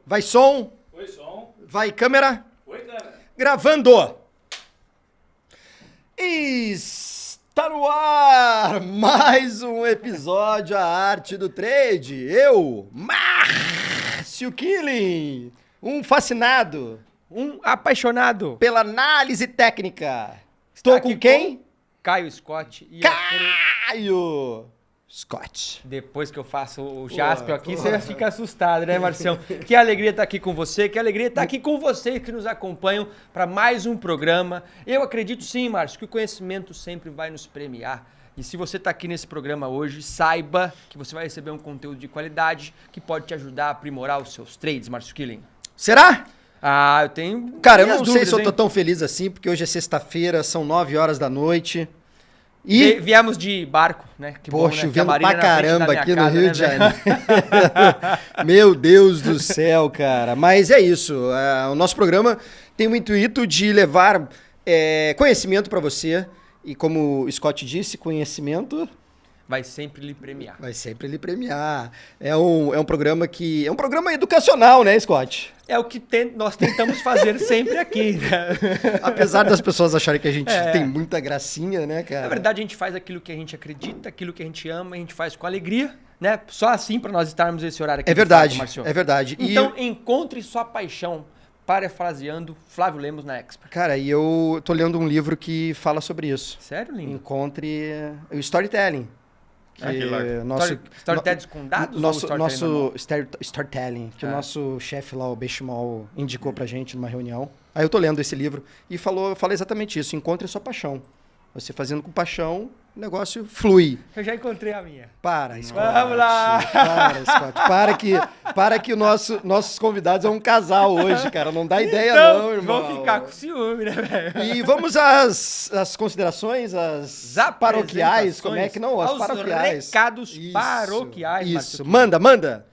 Vai som. Oi, som. Vai câmera. Oi, câmera. Gravando. Está no ar mais um episódio A Arte do Trade. Eu, Márcio Killing, um fascinado, um apaixonado pela análise técnica. Estou com quem? Caio Scott. E Caio Scott. depois que eu faço o Jaspion aqui, você fica assustado, né, Marcião? Que alegria estar aqui com você, que alegria estar aqui com vocês que nos acompanham para mais um programa. Eu acredito sim, Márcio, que o conhecimento sempre vai nos premiar. E se você está aqui nesse programa hoje, saiba que você vai receber um conteúdo de qualidade que pode te ajudar a aprimorar os seus trades, Márcio Killing. Será? Ah, eu tenho. Cara, eu minhas não sei dúvidas, se eu tô hein? tão feliz assim, porque hoje é sexta-feira, são 9 horas da noite. E, Viemos de barco, né? Que pô, bom, né? Que a chovendo marina pra na frente da caramba minha aqui no casa, Rio né, de velho? Janeiro. Meu Deus do céu, cara. Mas é isso. O nosso programa tem o intuito de levar conhecimento pra você. E como o Scott disse, conhecimento Vai sempre lhe premiar. vai sempre lhe premiar. É um programa que... É um programa educacional, né, Scott? É o que nós tentamos fazer sempre aqui, né? Apesar das pessoas acharem que a gente É. tem muita gracinha, né, cara? Na verdade, a gente faz aquilo que a gente acredita, aquilo que a gente ama, a gente faz com alegria, né? Só assim para nós estarmos esse horário aqui. É de verdade, fato, Marcio. é verdade. Então, encontre sua paixão, parafraseando Flávio Lemos na Expert. Cara, e eu tô lendo um livro que fala sobre isso. Sério, lindo? Encontre o storytelling. Que Storytellers com dados ou nosso storytelling normal? storytelling, que o nosso chefe lá, o Benchimol, indicou pra gente numa reunião. Aí eu tô lendo esse livro e fala exatamente isso. Encontre a sua paixão. Você fazendo com paixão, o negócio flui. Eu já encontrei a minha. Para, Scott. Vamos lá! Para, Scott. Para que nossos convidados é um casal hoje, cara. Não dá ideia Então, não, irmão. vão ficar com ciúme, né, velho? E vamos às considerações, às paroquiais, como é que não? As Aos paroquiais. recados Isso, paroquiais, Isso, Marcio. manda.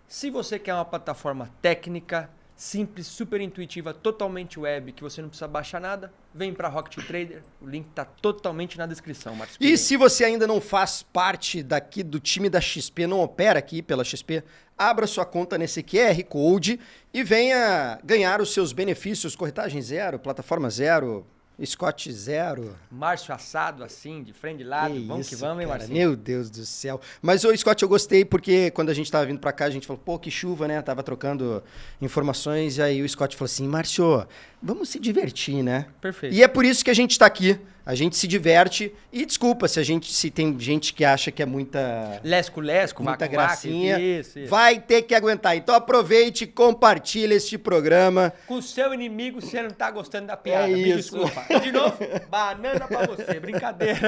Se você quer uma plataforma técnica, simples, super intuitiva, totalmente web, que você não precisa baixar nada, vem para Rocket Trader. O link tá totalmente na descrição, Marcos. E se você ainda não faz parte daqui do time da XP, não opera aqui pela XP, abra sua conta nesse QR Code e venha ganhar os seus benefícios, corretagem zero, plataforma zero, Scott zero. Márcio assado, assim, de frente de lado, vamos que vamos, hein, cara, Marcinho? meu Deus do céu. Mas, ô, Scott, eu gostei porque quando a gente tava vindo pra cá, a gente falou, pô, que chuva, né? Tava trocando informações e aí o Scott falou assim, Márcio, vamos se divertir, né? Perfeito. E é por isso que a gente tá aqui. A gente se diverte e desculpa se tem gente que acha que é muita Lesco, muita vaco, gracinha. isso. Vai ter que aguentar. Então aproveite e compartilhe este programa. Com o seu inimigo, você não tá gostando da piada, É me isso. desculpa. E de novo, banana pra você, brincadeira.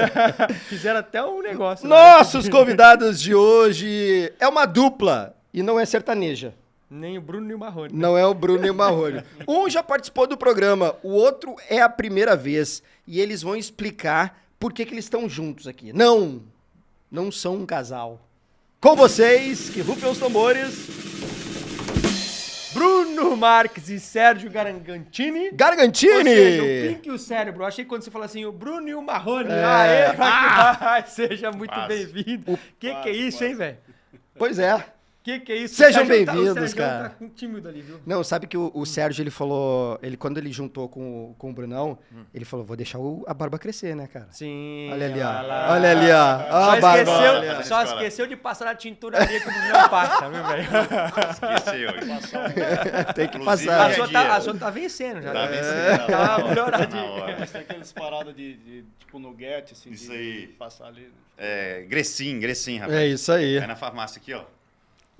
Fizeram até um negócio. né? Nossos convidados de hoje é uma dupla e não é sertaneja. Nem o Bruno nem o Marrone. Não é o Bruno e o Marrone. Um já participou do programa, o outro é a primeira vez. E eles vão explicar por que eles estão juntos aqui. Não são um casal. Com vocês, que rufem os tambores, Bruno Marques e Sérgio Gargantini. Ou Gargantini! seja, o Pink e o Cérebro. Eu achei que quando você fala assim, o Bruno e o Marrone. Seja muito Quase. bem-vindo. Que é isso, hein, velho? Pois é. Que é isso? Sejam O Sérgio bem-vindos, o Sérgio cara. tá tímido ali, viu? Não, sabe que o Sérgio, ele falou... Quando ele juntou com o Brunão, ele falou, vou deixar a barba crescer, né, cara? Sim. Olha ali, lá. ó. Olha ali, ó. Ó Só a barba. só esqueceu de passar na tinturaria que o Bruno não passa, viu, velho? Esqueceu. Tem que Inclusive, passar. A sua tá vencendo já. Tá né? vencendo. Tá Na melhoradinho. hora. Mas tem aqueles paradas de tipo nuggete, assim, Isso de aí. passar ali. Né? É, Grecin, rapaz. É isso aí. É na farmácia aqui, ó.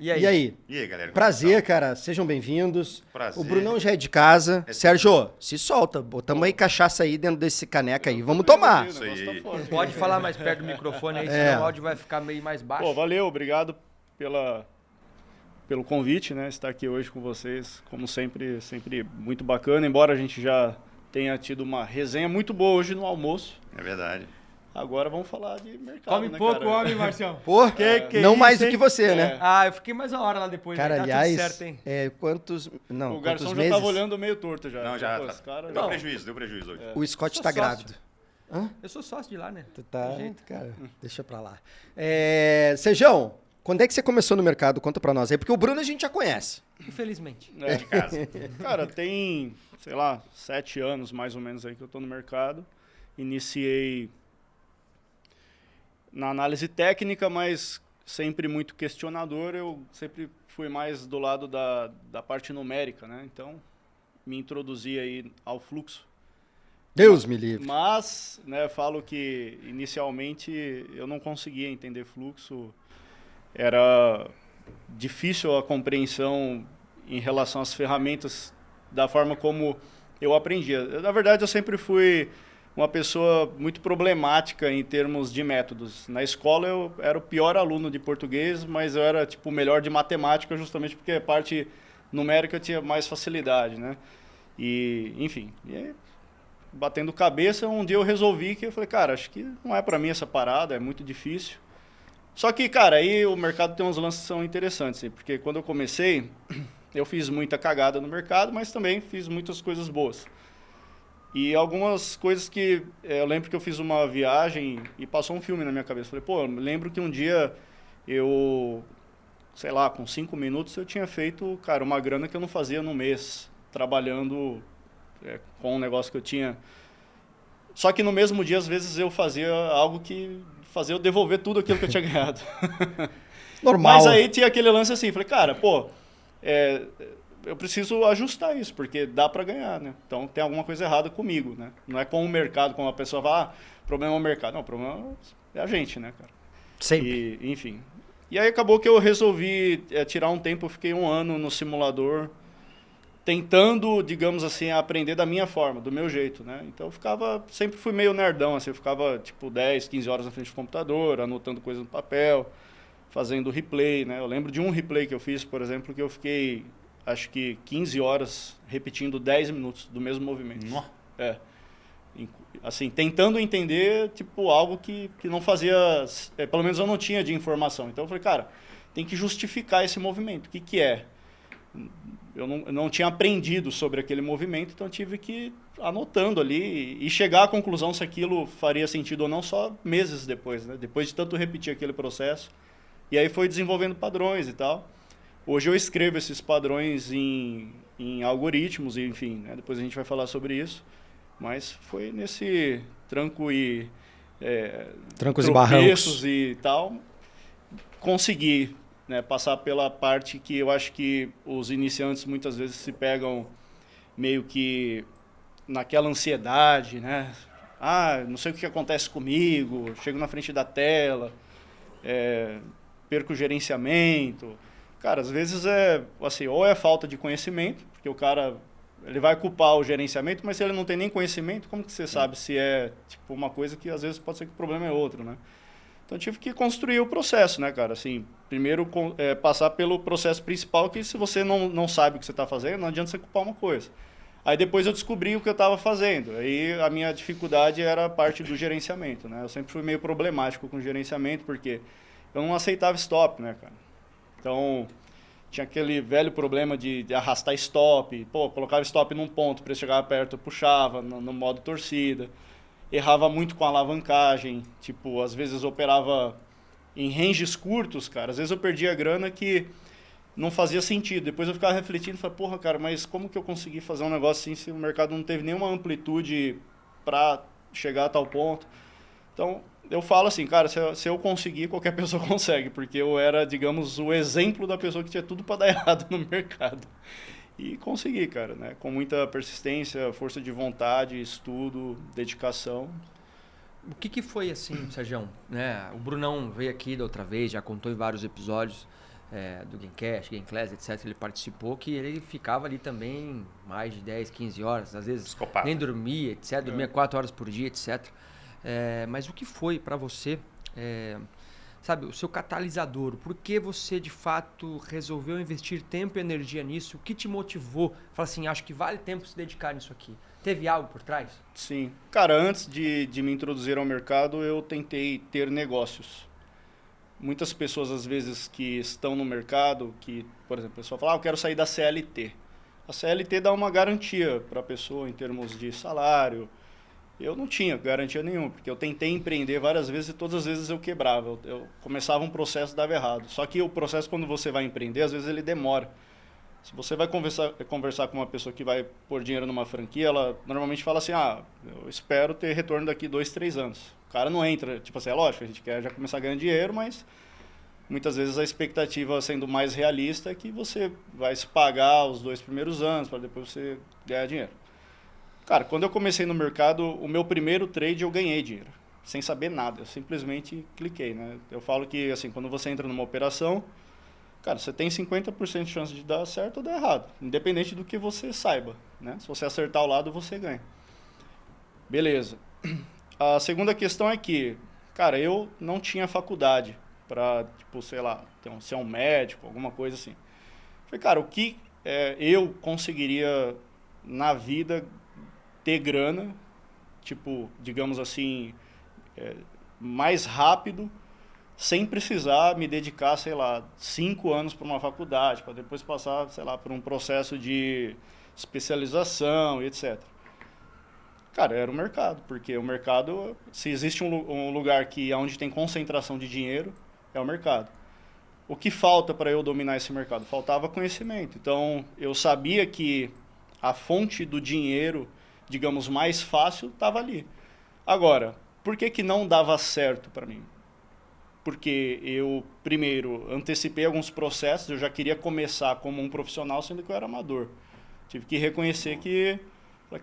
E aí? E aí? E aí, galera? Prazer, cara. Sejam bem-vindos. Prazer. O Brunão já é de casa. É Sérgio, se solta. Botamos aí cachaça aí dentro desse caneca aí. Vamos tomar. O negócio aí. tá forte. Pode falar mais perto do microfone aí, É. senão o áudio vai ficar meio mais baixo. Pô, valeu, obrigado pelo convite, né? Estar aqui hoje com vocês, como sempre muito bacana. Embora a gente já tenha tido uma resenha muito boa hoje no almoço. É verdade. Agora vamos falar de mercado, Come né, pouco, cara? homem, Marcião. Pô, Que não isso, mais do hein? que você, É. né? Ah, eu fiquei mais uma hora lá depois. Cara, né? Tá aliás, tudo certo, hein? quantos... Não, O garçom quantos já meses? tava olhando meio torto já. Não, já Pô, tá. esse cara Deu já- prejuízo hoje. O Scott Sou tá sócio. grávido. Eu sou sócio de lá, né? Tu tá, Tem jeito. cara, deixa pra lá. Sejão, Quando é que você começou no mercado? Conta pra nós aí, porque o Bruno a gente já conhece. Infelizmente. É. De casa. Cara, tem, sei lá, 7 anos mais ou menos aí que eu tô no mercado. Iniciei na análise técnica, mas sempre muito questionador. Eu sempre fui mais do lado da parte numérica, né? Então, me introduzi aí ao fluxo. Deus me livre. Mas, né, falo que inicialmente eu não conseguia entender fluxo. Era difícil a compreensão em relação às ferramentas da forma como eu aprendia. Na verdade, eu sempre fui uma pessoa muito problemática em termos de métodos. Na escola eu era o pior aluno de português, mas eu era tipo o melhor de matemática justamente porque a parte numérica eu tinha mais facilidade, né? E, enfim, batendo cabeça, um dia eu resolvi que eu falei, cara, acho que não é para mim essa parada, é muito difícil. Só que, cara, aí o mercado tem uns lances que são interessantes, porque quando eu comecei, eu fiz muita cagada no mercado, mas também fiz muitas coisas boas. E algumas coisas que eu lembro que eu fiz uma viagem e passou um filme na minha cabeça. Falei, pô, eu lembro que um dia eu, sei lá, com 5 minutos eu tinha feito, cara, uma grana que eu não fazia no mês, trabalhando com um negócio que eu tinha. Só que no mesmo dia, às vezes, eu fazia algo que fazia eu devolver tudo aquilo que eu tinha ganhado. Normal. Mas aí tinha aquele lance assim, falei, cara, pô, eu preciso ajustar isso, porque dá para ganhar, né? Então tem alguma coisa errada comigo, né? Não é com o mercado, como a pessoa fala, o problema é o mercado. Não, o problema é a gente, né, cara? Sempre. E, enfim. E aí acabou que eu resolvi tirar um tempo, eu fiquei 1 ano no simulador, tentando, digamos assim, aprender da minha forma, do meu jeito, né? Então eu ficava, sempre fui meio nerdão, assim, eu ficava tipo 10, 15 horas na frente do computador, anotando coisas no papel, fazendo replay, né? Eu lembro de um replay que eu fiz, por exemplo, que eu fiquei, acho que 15 horas repetindo 10 minutos do mesmo movimento. Nossa. Assim, tentando entender, tipo, algo que não fazia, pelo menos eu não tinha de informação. Então eu falei, cara, tem que justificar esse movimento. O que é? Eu não tinha aprendido sobre aquele movimento, então eu tive que ir anotando ali e chegar à conclusão se aquilo faria sentido ou não só meses depois, né? Depois de tanto repetir aquele processo. E aí foi desenvolvendo padrões e tal. Hoje eu escrevo esses padrões em algoritmos, e enfim, né? Depois a gente vai falar sobre isso. Mas foi nesse tranco e Trancos e barrancos e tal, consegui, né, passar pela parte que eu acho que os iniciantes muitas vezes se pegam meio que naquela ansiedade, né? Ah, não sei o que acontece comigo, chego na frente da tela, perco o gerenciamento. Cara, às vezes assim, ou é falta de conhecimento, porque o cara ele vai culpar o gerenciamento, mas se ele não tem nem conhecimento, como que você sabe se é tipo uma coisa que às vezes pode ser que o problema é outro, né? Então eu tive que construir o processo, né, cara? Assim, primeiro passar pelo processo principal, que se você não sabe o que você está fazendo, não adianta você culpar uma coisa. Aí depois eu descobri o que eu estava fazendo. Aí a minha dificuldade era a parte do gerenciamento, né? Eu sempre fui meio problemático com o gerenciamento, porque eu não aceitava stop, né, cara? Então, tinha aquele velho problema de arrastar stop. Pô, colocava stop num ponto, para ele chegar perto, eu puxava no modo torcida. Errava muito com a alavancagem. Tipo, às vezes eu operava em ranges curtos, cara. Às vezes eu perdia grana que não fazia sentido. Depois eu ficava refletindo e falei, porra, cara, mas como que eu consegui fazer um negócio assim se o mercado não teve nenhuma amplitude para chegar a tal ponto? Então, eu falo assim, cara, se eu conseguir, qualquer pessoa consegue, porque eu era, digamos, o exemplo da pessoa que tinha tudo para dar errado no mercado. E consegui, cara, né? Com muita persistência, força de vontade, estudo, dedicação. O que foi assim, Sérgio? Né? O Brunão veio aqui da outra vez, já contou em vários episódios do Gamecast, Gameclass, etc. Ele participou, que ele ficava ali também mais de 10, 15 horas, às vezes Psicopata. nem dormia, etc. Dormia 4 horas por dia, etc. Mas o que foi para você, sabe, o seu catalisador? Por que você, de fato, resolveu investir tempo e energia nisso? O que te motivou? Fala assim, acho que vale tempo se dedicar nisso aqui. Teve algo por trás? Sim. Cara, antes de me introduzir ao mercado, eu tentei ter negócios. Muitas pessoas, às vezes, que estão no mercado, que, por exemplo, a pessoa fala, eu quero sair da CLT. A CLT dá uma garantia para a pessoa em termos de salário, Eu não tinha garantia nenhuma, porque eu tentei empreender várias vezes e todas as vezes eu quebrava. Eu começava um processo e dava errado. Só que o processo, quando você vai empreender, às vezes ele demora. Se você vai conversar com uma pessoa que vai pôr dinheiro numa franquia, ela normalmente fala assim, eu espero ter retorno daqui 2, 3 anos. O cara não entra, tipo assim, é lógico, a gente quer já começar ganhando dinheiro, mas muitas vezes a expectativa, sendo mais realista, é que você vai se pagar os 2 primeiros anos para depois você ganhar dinheiro. Cara, quando eu comecei no mercado, o meu primeiro trade eu ganhei dinheiro, sem saber nada, eu simplesmente cliquei, né? Eu falo que, assim, quando você entra numa operação, cara, você tem 50% de chance de dar certo ou dar errado, independente do que você saiba, né? Se você acertar o lado, você ganha. Beleza. A segunda questão é que, cara, eu não tinha faculdade para, tipo, sei lá, ser um médico, alguma coisa assim. Falei, cara, o que eu conseguiria na vida ter grana, tipo, digamos assim, mais rápido, sem precisar me dedicar, sei lá, 5 anos para uma faculdade, para depois passar, sei lá, por um processo de especialização e etc. Cara, era o mercado, porque o mercado, se existe um lugar onde tem concentração de dinheiro, é o mercado. O que falta para eu dominar esse mercado? Faltava conhecimento. Então, eu sabia que a fonte do dinheiro, digamos, mais fácil, estava ali. Agora, por que não dava certo para mim? Porque eu, primeiro, antecipei alguns processos, eu já queria começar como um profissional, sendo que eu era amador. Tive que reconhecer que,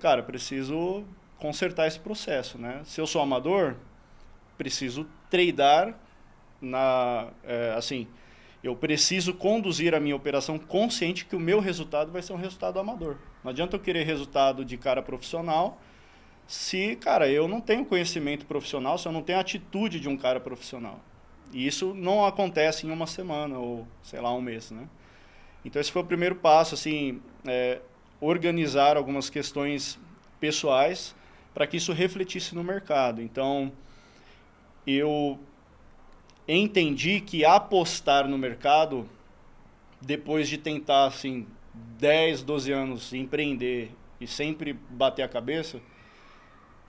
cara, preciso consertar esse processo, né? Se eu sou amador, preciso tradar assim, eu preciso conduzir a minha operação consciente que o meu resultado vai ser um resultado amador. Não adianta eu querer resultado de cara profissional se, cara, eu não tenho conhecimento profissional, se eu não tenho a atitude de um cara profissional. E isso não acontece em uma semana ou, sei lá, um mês, né? Então, esse foi o primeiro passo, assim, organizar algumas questões pessoais para que isso refletisse no mercado. Então, eu entendi que apostar no mercado, depois de tentar, assim, 10, 12 anos empreender e sempre bater a cabeça,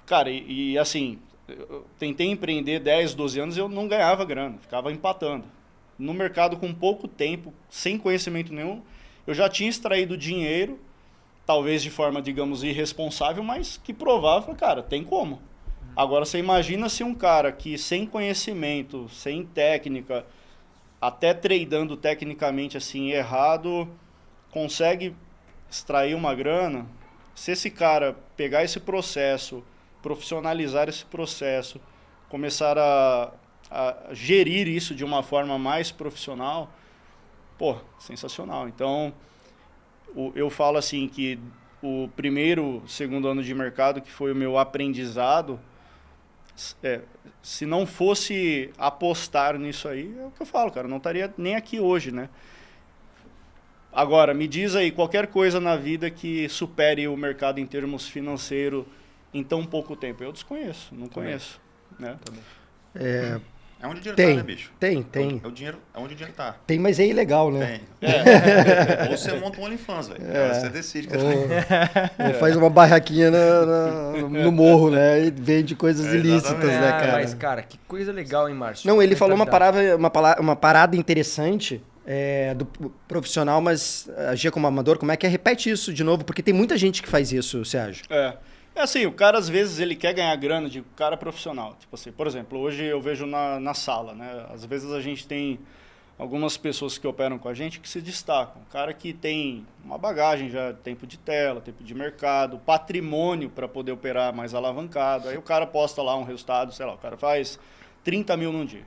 cara, e assim, eu tentei empreender 10, 12 anos e eu não ganhava grana, ficava empatando. No mercado com pouco tempo, sem conhecimento nenhum, eu já tinha extraído dinheiro, talvez de forma, digamos, irresponsável, mas que provava, cara, tem como. Agora, você imagina se um cara que sem conhecimento, sem técnica, até tradando tecnicamente assim errado, consegue extrair uma grana. Se esse cara pegar esse processo, profissionalizar esse processo, começar a gerir isso de uma forma mais profissional, pô, sensacional. Então, eu falo assim que o primeiro, segundo ano de mercado, que foi o meu aprendizado, se não fosse apostar nisso aí, é o que eu falo, cara, não estaria nem aqui hoje, né? Agora, me diz aí, qualquer coisa na vida que supere o mercado em termos financeiros em tão pouco tempo. Eu desconheço, não conheço. Né? É onde o dinheiro Tem, tá, né, bicho? tem. É onde o dinheiro tá. Tem, mas é ilegal, né? Tem. Ou você monta um OnlyFans, velho. Você decide. Ou faz uma barraquinha no morro, né? E vende coisas ilícitas, né, cara? Mas, cara, que coisa legal, hein, Márcio? Não, ele falou uma parada interessante do profissional, mas agir como amador. Como é que é? Repete isso de novo, porque tem muita gente que faz isso, Sérgio. É assim, o cara às vezes ele quer ganhar grana de cara profissional. Tipo assim, por exemplo, hoje eu vejo na sala, né? Às vezes a gente tem algumas pessoas que operam com a gente que se destacam. O cara que tem uma bagagem já, tempo de tela, tempo de mercado, patrimônio para poder operar mais alavancado. Aí o cara posta lá um resultado, sei lá, o cara faz 30 mil num dia.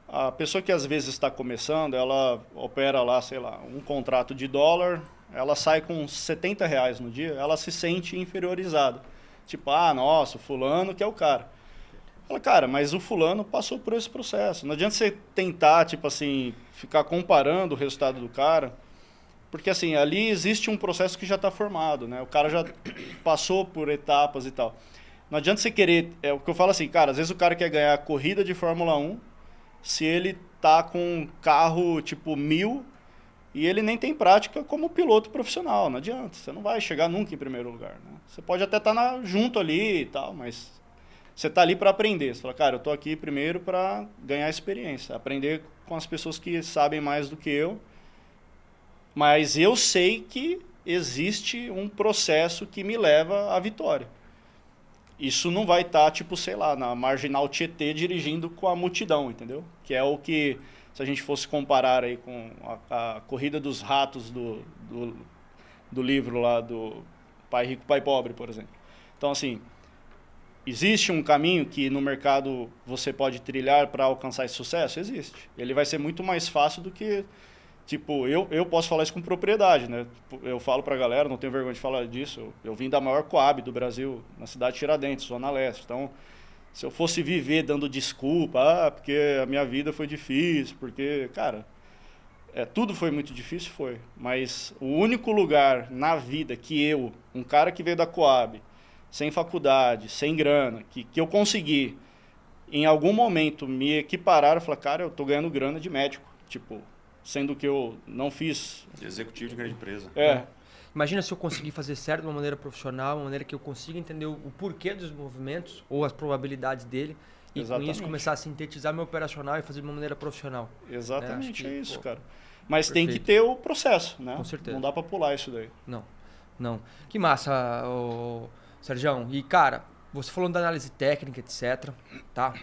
A pessoa que às vezes está começando, ela opera lá, sei lá, um contrato de dólar, ela sai com R$70 no dia, ela se sente inferiorizada. Tipo, nossa, o fulano que é o cara. Fala, cara, mas o fulano passou por esse processo. Não adianta você tentar, tipo assim, ficar comparando o resultado do cara, porque assim, ali existe um processo que já está formado, né? O cara já passou por etapas e tal. Não adianta você querer, é o que eu falo assim, cara, às vezes o cara quer ganhar a corrida de Fórmula 1, se ele tá com um carro tipo 1000, e ele nem tem prática como piloto profissional, não adianta, você não vai chegar nunca em primeiro lugar, né? Você pode até estar junto ali e tal, mas você está ali para aprender. Você fala, cara, eu estou aqui primeiro para ganhar experiência, aprender com as pessoas que sabem mais do que eu, mas eu sei que existe um processo que me leva à vitória. Isso não vai estar, tipo, sei lá, na Marginal Tietê dirigindo com a multidão, entendeu? Que é o que, se a gente fosse comparar aí com a Corrida dos Ratos do livro lá do Pai Rico, Pai Pobre, por exemplo. Então, assim, existe um caminho que no mercado você pode trilhar para alcançar esse sucesso? Existe. Ele vai ser muito mais fácil do que... Tipo, eu posso falar isso com propriedade, né? Eu falo pra galera, não tenho vergonha de falar disso. Eu vim da maior Coab do Brasil, na cidade de Tiradentes, Zona Leste. Então, se eu fosse viver dando desculpa, porque a minha vida foi difícil, porque, cara, tudo foi muito difícil, foi. Mas o único lugar na vida que eu, um cara que veio da Coab, sem faculdade, sem grana, que eu consegui, em algum momento, me equiparar, eu falei, cara, eu tô ganhando grana de médico. Tipo... sendo que eu não fiz... Executivo de grande empresa. Imagina se eu conseguir fazer certo de uma maneira profissional, uma maneira que eu consiga entender o porquê dos movimentos ou as probabilidades dele e Exatamente. com isso começar a sintetizar meu operacional e fazer de uma maneira profissional. Exatamente, é isso, pô, cara. Mas perfeito. tem que ter o processo, né? Com certeza. Não dá pra pular isso daí. Não. Que massa, Sergião. E, cara, você falou da análise técnica, etc, tá?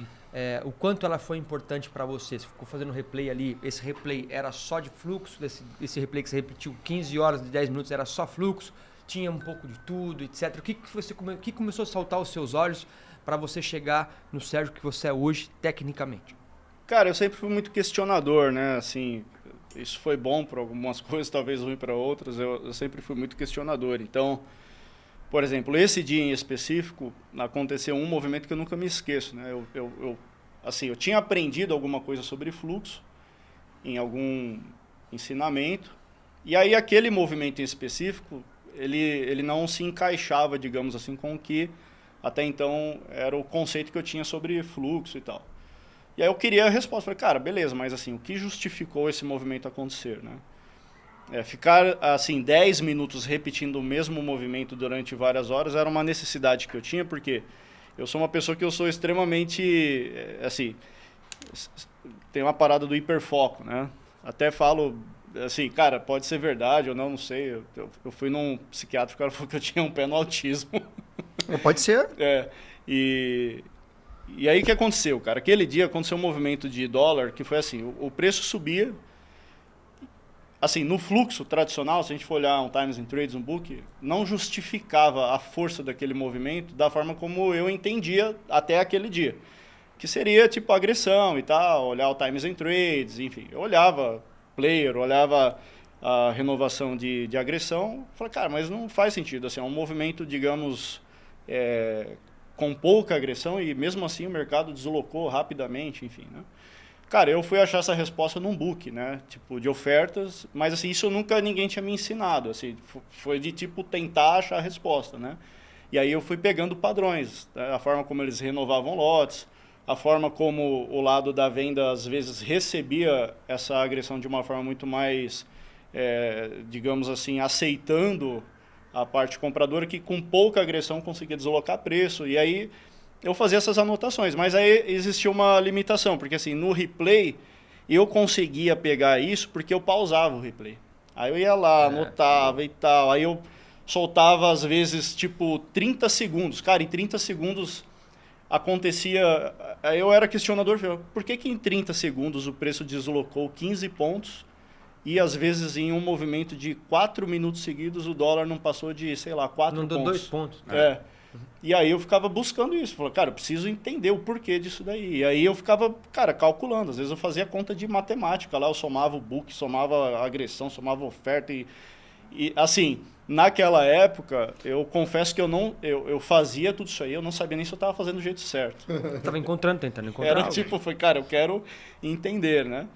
O quanto ela foi importante para você? Você ficou fazendo replay ali, esse replay era só de fluxo, esse replay que você repetiu 15 horas de 10 minutos era só fluxo, tinha um pouco de tudo, etc. O que começou a saltar aos seus olhos para você chegar no Sérgio que você é hoje, tecnicamente? Cara, eu sempre fui muito questionador, né? Assim, isso foi bom para algumas coisas, talvez ruim para outras. Eu sempre fui muito questionador. Então, por exemplo, esse dia em específico, aconteceu um movimento que eu nunca me esqueço, né? Eu tinha aprendido alguma coisa sobre fluxo em algum ensinamento, e aí aquele movimento em específico, ele não se encaixava, digamos assim, com o que até então era o conceito que eu tinha sobre fluxo e tal. E aí eu queria a resposta, falei, cara, beleza, mas assim, o que justificou esse movimento acontecer, né? Ficar, assim, 10 minutos repetindo o mesmo movimento durante várias horas era uma necessidade que eu tinha, porque eu sou uma pessoa que eu sou extremamente, assim, tem uma parada do hiperfoco, né? Até falo, assim, cara, pode ser verdade ou não, não sei. Eu fui num psiquiatra, o cara falou que eu tinha um pé no autismo. Pode ser. E aí o que aconteceu, cara? Aquele dia aconteceu um movimento de dólar que foi assim, o preço subia. Assim, no fluxo tradicional, se a gente for olhar um Times and Trades, um book, não justificava a força daquele movimento da forma como eu entendia até aquele dia. Que seria tipo agressão e tal, olhar o Times and Trades, enfim. Eu olhava player, olhava a renovação de agressão, falei, cara, mas não faz sentido. Assim, é um movimento, digamos, com pouca agressão e mesmo assim o mercado deslocou rapidamente, enfim, né? Cara, eu fui achar essa resposta num book, né? Tipo, de ofertas, mas assim, isso nunca ninguém tinha me ensinado, assim, foi de tipo tentar achar a resposta, né? E aí eu fui pegando padrões, né? A forma como eles renovavam lotes, a forma como o lado da venda às vezes recebia essa agressão de uma forma muito mais, digamos assim, aceitando a parte compradora que com pouca agressão conseguia deslocar preço, e aí eu fazia essas anotações, mas aí existia uma limitação, porque assim, no replay eu conseguia pegar isso porque eu pausava o replay. Aí eu ia lá, anotava e tal, aí eu soltava às vezes tipo 30 segundos. Cara, em 30 segundos acontecia, aí eu era questionador, por que em 30 segundos o preço deslocou 15 pontos e às vezes em um movimento de 4 minutos seguidos o dólar não passou de, sei lá, 4 pontos. Não deu 2 pontos. E aí eu ficava buscando isso. Falei, cara, eu preciso entender o porquê disso daí. E aí eu ficava, cara, calculando. Às vezes eu fazia conta de matemática lá. Eu somava o book, somava a agressão, somava a oferta. E assim, naquela época, eu confesso que eu fazia tudo isso aí. Eu não sabia nem se eu estava fazendo do jeito certo. Estava tentando encontrar Era algo. tipo, foi, cara, eu quero entender, né?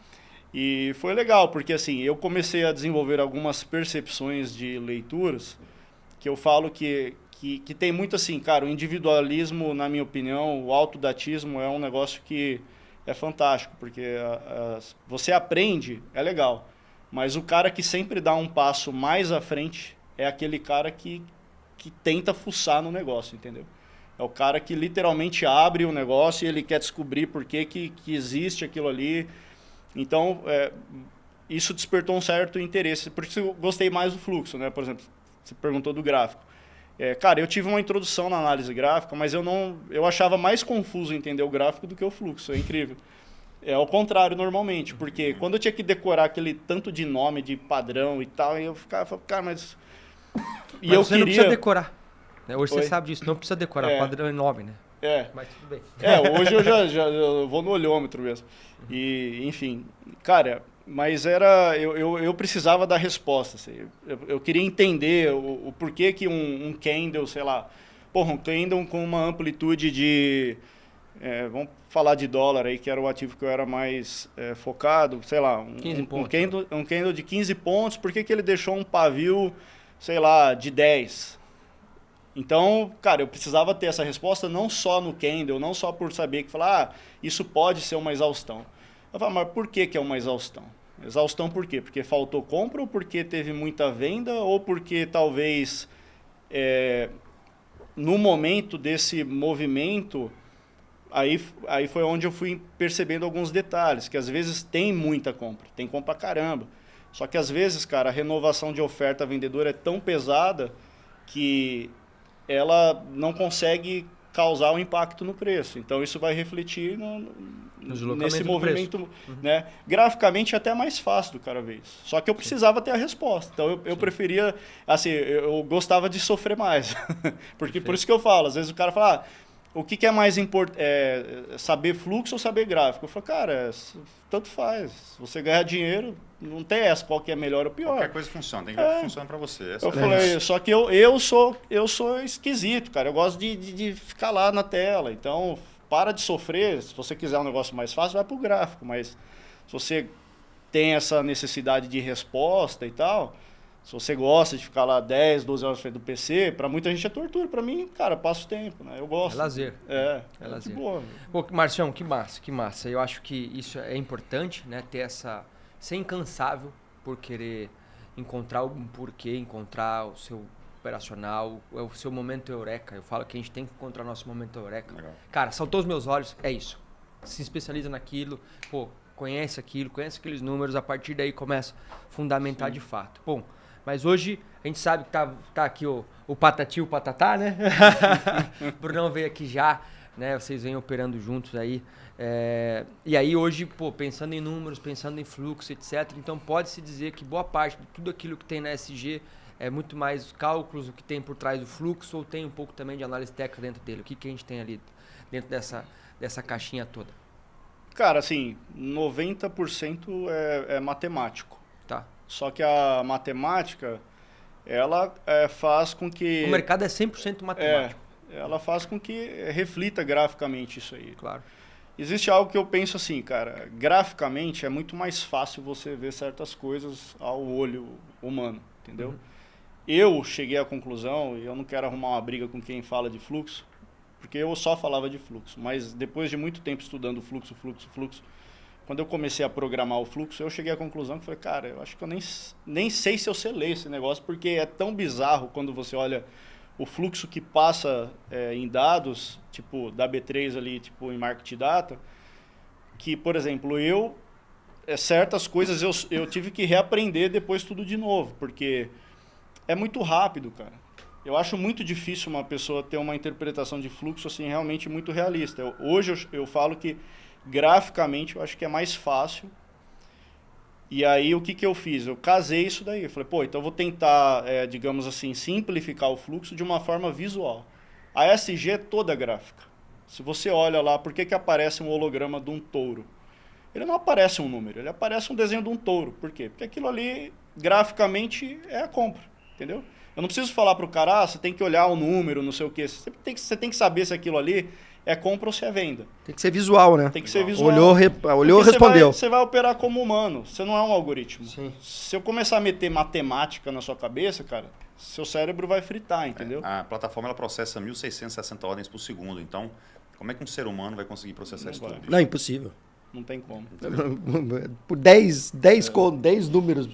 E foi legal, porque assim, eu comecei a desenvolver algumas percepções de leituras que eu falo que tem muito assim, cara, o individualismo, na minha opinião, o autodatismo é um negócio que é fantástico, porque você aprende, é legal, Mas o cara que sempre dá um passo mais à frente é aquele cara que tenta fuçar no negócio, entendeu? É o cara que literalmente abre o negócio e ele quer descobrir por que existe aquilo ali. Então, isso despertou um certo interesse. Por isso eu gostei mais do fluxo, né? Por exemplo, você perguntou do gráfico. Cara, eu tive uma introdução na análise gráfica, mas eu achava mais confuso entender o gráfico do que o fluxo. É incrível. É ao contrário, normalmente. Porque quando eu tinha que decorar aquele tanto de nome, de padrão e tal, eu ficava, cara, mas... Mas você não precisa decorar. Né? Hoje você sabe disso, não precisa decorar. Padrão é nome, né? Mas tudo bem. Hoje eu vou no olhômetro mesmo. E, enfim, cara, mas eu precisava da resposta. Assim. Eu queria entender o porquê que um candle, sei lá, um candle com uma amplitude de... vamos falar de dólar aí, que era o ativo que eu era mais focado, sei lá, um candle de 15 pontos, por que ele deixou um pavio, sei lá, de 10? Então, cara, eu precisava ter essa resposta não só no candle, não só por saber que isso pode ser uma exaustão. Eu falava, mas por que é uma exaustão? Exaustão por quê? Porque faltou compra ou porque teve muita venda ou porque talvez no momento desse movimento, aí foi onde eu fui percebendo alguns detalhes, que às vezes tem muita compra, tem compra caramba. Só que às vezes, cara, a renovação de oferta vendedora é tão pesada que ela não consegue causar um impacto no preço. Então, isso vai refletir nesse movimento. Né? Graficamente, é até mais fácil do cara ver isso. Só que eu precisava ter a resposta. Então, eu preferia... Assim, eu gostava de sofrer mais. Porque por isso que eu falo. Às vezes o cara fala... o que é mais importante? Saber fluxo ou saber gráfico? Eu falo, cara, tanto faz. Se você ganhar dinheiro, não tem essa, qual que é melhor ou pior. Qualquer coisa funciona, tem que ver o que funciona para você. Eu falei, só que eu sou esquisito, cara. Eu gosto de ficar lá na tela. Então, para de sofrer. Se você quiser um negócio mais fácil, vai pro gráfico. Mas se você tem essa necessidade de resposta e tal... Se você gosta de ficar lá 10, 12 horas frente do PC, pra muita gente é tortura. Pra mim, cara, passo tempo, né? Eu gosto. É lazer. É lazer. Boa. Pô, Marcião, que massa. Eu acho que isso é importante, né? Ser incansável por querer encontrar algum porquê, encontrar o seu operacional, o seu momento eureka. Eu falo que a gente tem que encontrar o nosso momento eureka. Legal. Cara, saltou os meus olhos, é isso. Se especializa naquilo, conhece aquilo, conhece aqueles números, a partir daí começa a fundamentar de fato. Bom, mas hoje a gente sabe que tá aqui o Patati e o Patatá, né? O Brunão veio aqui já, né? Vocês vêm operando juntos aí. E aí hoje, pensando em números, pensando em fluxo, etc. Então pode-se dizer que boa parte de tudo aquilo que tem na SG é muito mais cálculos, o que tem por trás do fluxo, ou tem um pouco também de análise técnica dentro dele? O que a gente tem ali dentro dessa caixinha toda? Cara, assim, 90% é matemático. Tá. Só que a matemática, ela faz com que... O mercado é 100% matemático. Ela faz com que reflita graficamente isso aí. Claro. Existe algo que eu penso assim, cara, graficamente é muito mais fácil você ver certas coisas ao olho humano, entendeu? Uhum. Eu cheguei à conclusão, e eu não quero arrumar uma briga com quem fala de fluxo, porque eu só falava de fluxo, mas depois de muito tempo estudando fluxo, quando eu comecei a programar o fluxo, eu cheguei à conclusão que falei, cara, eu acho que eu nem sei se eu sei ler esse negócio, porque é tão bizarro quando você olha o fluxo que passa em dados, tipo da B3 ali, tipo em Market Data, que, por exemplo, certas coisas eu tive que reaprender depois tudo de novo, porque é muito rápido, cara. Eu acho muito difícil uma pessoa ter uma interpretação de fluxo assim realmente muito realista. Hoje eu falo que graficamente eu acho que é mais fácil. E aí o que eu fiz? Eu casei isso daí. Eu falei, então eu vou tentar, digamos assim, simplificar o fluxo de uma forma visual. A SG é toda gráfica. Se você olha lá, por que aparece um holograma de um touro? Ele não aparece um número, ele aparece um desenho de um touro. Por quê? Porque aquilo ali, graficamente, é a compra, entendeu? Eu não preciso falar para o cara, você tem que olhar o número, não sei o quê. Você tem que saber se aquilo ali é compra ou se é venda. Tem que ser visual, né? Tem que ser visual. Olhou, respondeu. Você vai operar como humano, você não é um algoritmo. Sim. Se eu começar a meter matemática na sua cabeça, cara, seu cérebro vai fritar, entendeu? A plataforma ela processa 1.660 ordens por segundo, então como é que um ser humano vai conseguir processar isso tudo? Não, impossível. Não tem como. Por 10 números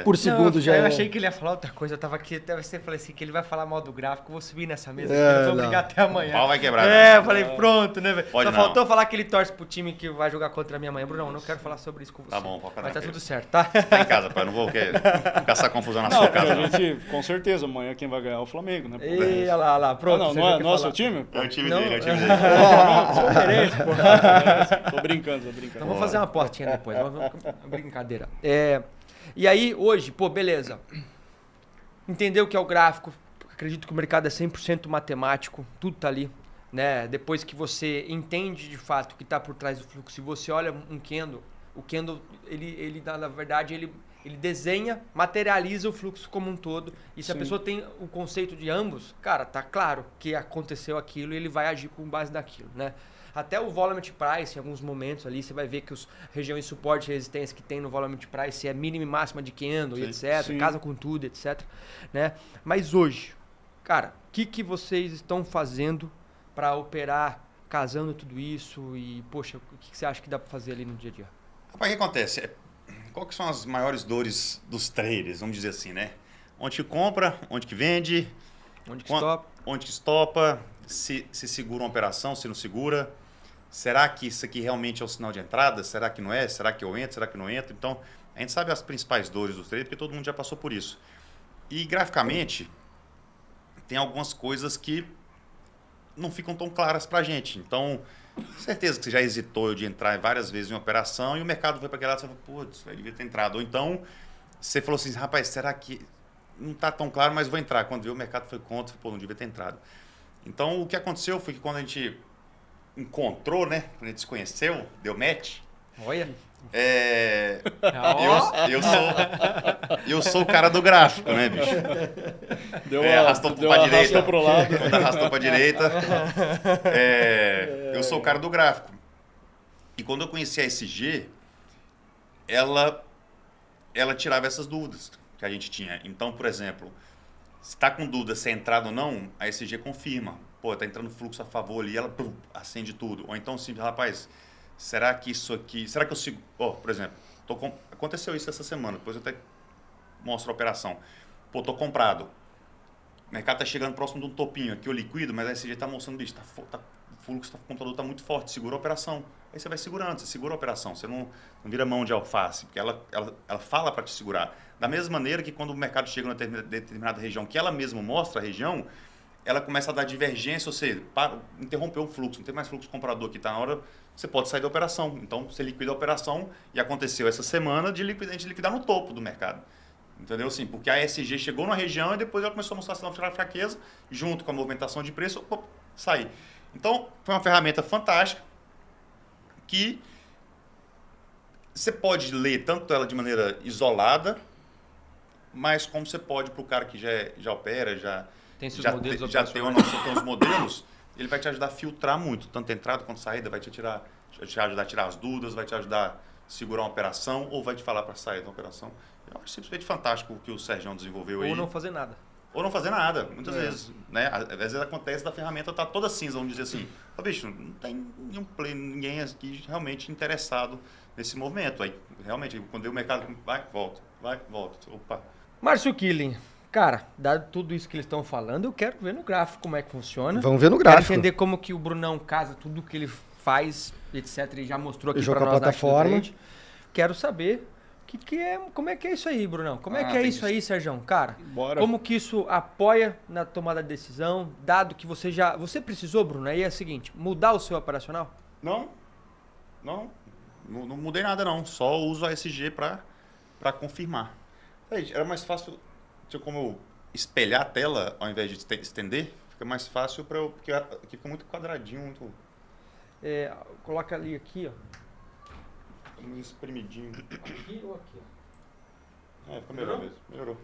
por segundo não, já eu é. achei que ele ia falar outra coisa. Eu tava aqui, até você falei assim, que ele vai falar mal do gráfico, eu vou subir nessa mesa aqui, nós vamos brigar até amanhã. O pau vai quebrar. Eu falei, pronto, né, velho? Pode Só não. faltou falar que ele torce pro time que vai jogar contra a minha mãe. Bruno, eu não quero falar sobre isso com você. Tá bom, pode mas tá ficar tudo certo, tá? Tá em casa, pai. Não vou caçar confusão na Não, sua porque casa, a não. gente, com certeza, amanhã quem vai ganhar é o Flamengo, né? pô? E olha lá, pronto. não, você não já é, quer não é falar. seu time? É o time Não. dele, é o time dele. Palmeirense, pô. Tô brincando. Então vamos fazer uma portinha depois. Brincadeira. E aí, hoje, pô, beleza. Entendeu o que é o gráfico. Acredito que o mercado é 100% matemático. Tudo tá ali. Né? Depois que você entende de fato o que está por trás do fluxo, e você olha um candle, o candle, ele na verdade, ele desenha, materializa o fluxo como um todo. E se a Sim. pessoa tem o conceito de ambos, cara, tá claro que aconteceu aquilo e ele vai agir com base naquilo, né? Até o Volume Price, em alguns momentos ali, você vai ver que as regiões de suporte e resistência que tem no Volume Price é mínima e máxima de candle, e etc. Sim. Casa com tudo, etc. Né? Mas hoje, cara, o que vocês estão fazendo para operar, casando tudo isso e, poxa, o que você acha que dá para fazer ali no dia a dia? Rapaz, o que acontece? Qual que são as maiores dores dos traders, vamos dizer assim, né? Onde que compra, onde que vende, Onde que stop? onde que estopa, se segura uma operação, se não segura. Será que isso aqui realmente é o sinal de entrada? Será que não é? Será que eu entro? Será que não entro? Então, a gente sabe as principais dores dos traders, porque todo mundo já passou por isso. E, graficamente, tem algumas coisas que não ficam tão claras pra gente. Então, certeza que você já hesitou de entrar várias vezes em uma operação e o mercado foi para aquele lado e você falou, putz, eu devia ter entrado. Ou então, você falou assim, rapaz, será que não está tão claro, mas vou entrar. Quando viu o mercado foi contra, pô, não devia ter entrado. Então, o que aconteceu foi que quando a gente encontrou, né, quando a gente se conheceu, deu match, Olha. eu sou o cara do gráfico, né, bicho? Arrastou para direita. Pro lado. Quando arrastou para direita. Eu sou o cara do gráfico. E quando eu conheci a SG, ela tirava essas dúvidas que a gente tinha. Então, por exemplo, se está com dúvida se é entrada ou não, a SG confirma. Pô, tá entrando fluxo a favor ali, ela acende tudo. Ou então, sim, rapaz, será que isso aqui... Será que eu sigo... por exemplo, aconteceu isso essa semana, depois eu até mostro a operação. Pô, tô comprado. O mercado tá chegando próximo de um topinho. Aqui eu liquido, mas a SG tá mostrando, bicho, o fluxo do computador tá muito forte, segura a operação. Aí você vai segurando, você segura a operação. Você não vira mão de alface, porque ela fala para te segurar. Da mesma maneira que quando o mercado chega em uma determinada região, que ela mesma mostra a região, ela começa a dar divergência, ou seja, interrompeu o fluxo, não tem mais fluxo comprador aqui, tá na hora, você pode sair da operação. Então, você liquida a operação e aconteceu essa semana de liquidar no topo do mercado. Entendeu? Assim, porque a ESG chegou na região e depois ela começou a mostrar sinal de fraqueza, junto com a movimentação de preço, sair. Então, foi uma ferramenta fantástica que você pode ler tanto ela de maneira isolada, mas como você pode para o cara que já opera, já Tem seus já modelos tem uma noção dos modelos, ele vai te ajudar a filtrar muito, tanto a entrada quanto a saída, vai te ajudar a tirar as dúvidas, vai te ajudar a segurar uma operação ou vai te falar para sair da operação. Eu acho simplesmente fantástico o que o Sérgio desenvolveu aí. Ou não fazer nada. Ou não fazer nada, muitas vezes. Né? Às vezes acontece da ferramenta tá toda cinza, vamos dizer assim. Bicho, não tem ninguém aqui realmente interessado nesse movimento. Aí, realmente, quando o mercado vai, volta. Opa. Márcio Killing, cara, dado tudo isso que eles estão falando, eu quero ver no gráfico como é que funciona. Vamos ver no Quero gráfico. entender como que o Brunão casa tudo que ele faz, etc. Ele já mostrou aqui Joga para a nós plataforma. na Trade. Quero saber como é que é isso aí, Brunão? Como é que é isso aí, Sérgio? Cara, Bora. como que isso apoia na tomada de decisão, dado que você precisou, Bruno, aí é o seguinte, mudar o seu operacional? Não mudei nada não, só uso a SG para confirmar. Era mais fácil, como eu espelhar a tela ao invés de estender, fica mais fácil porque aqui fica muito quadradinho, muito Coloca ali aqui, ó. muito espremidinho. Aqui ou aqui, ó. Fica melhor mesmo, melhorou.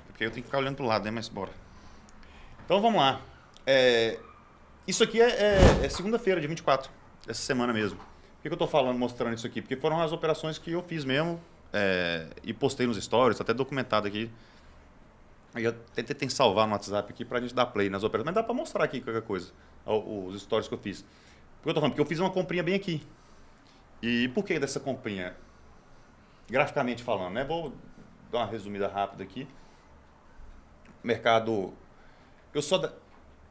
Porque eu tenho que ficar olhando pro lado, né? Mas bora. Então vamos lá. Isso aqui é segunda-feira, dia 24, essa semana mesmo. Por que eu estou mostrando isso aqui? Porque foram as operações que eu fiz mesmo e postei nos stories, tá até documentado aqui. Aí eu tentei salvar no WhatsApp aqui pra gente dar play nas operações, mas dá para mostrar aqui qualquer coisa, os stories que eu fiz. Por que eu tô falando? Porque eu fiz uma comprinha bem aqui. E por que dessa companhia? Graficamente falando, né? Vou dar uma resumida rápida aqui. Mercado...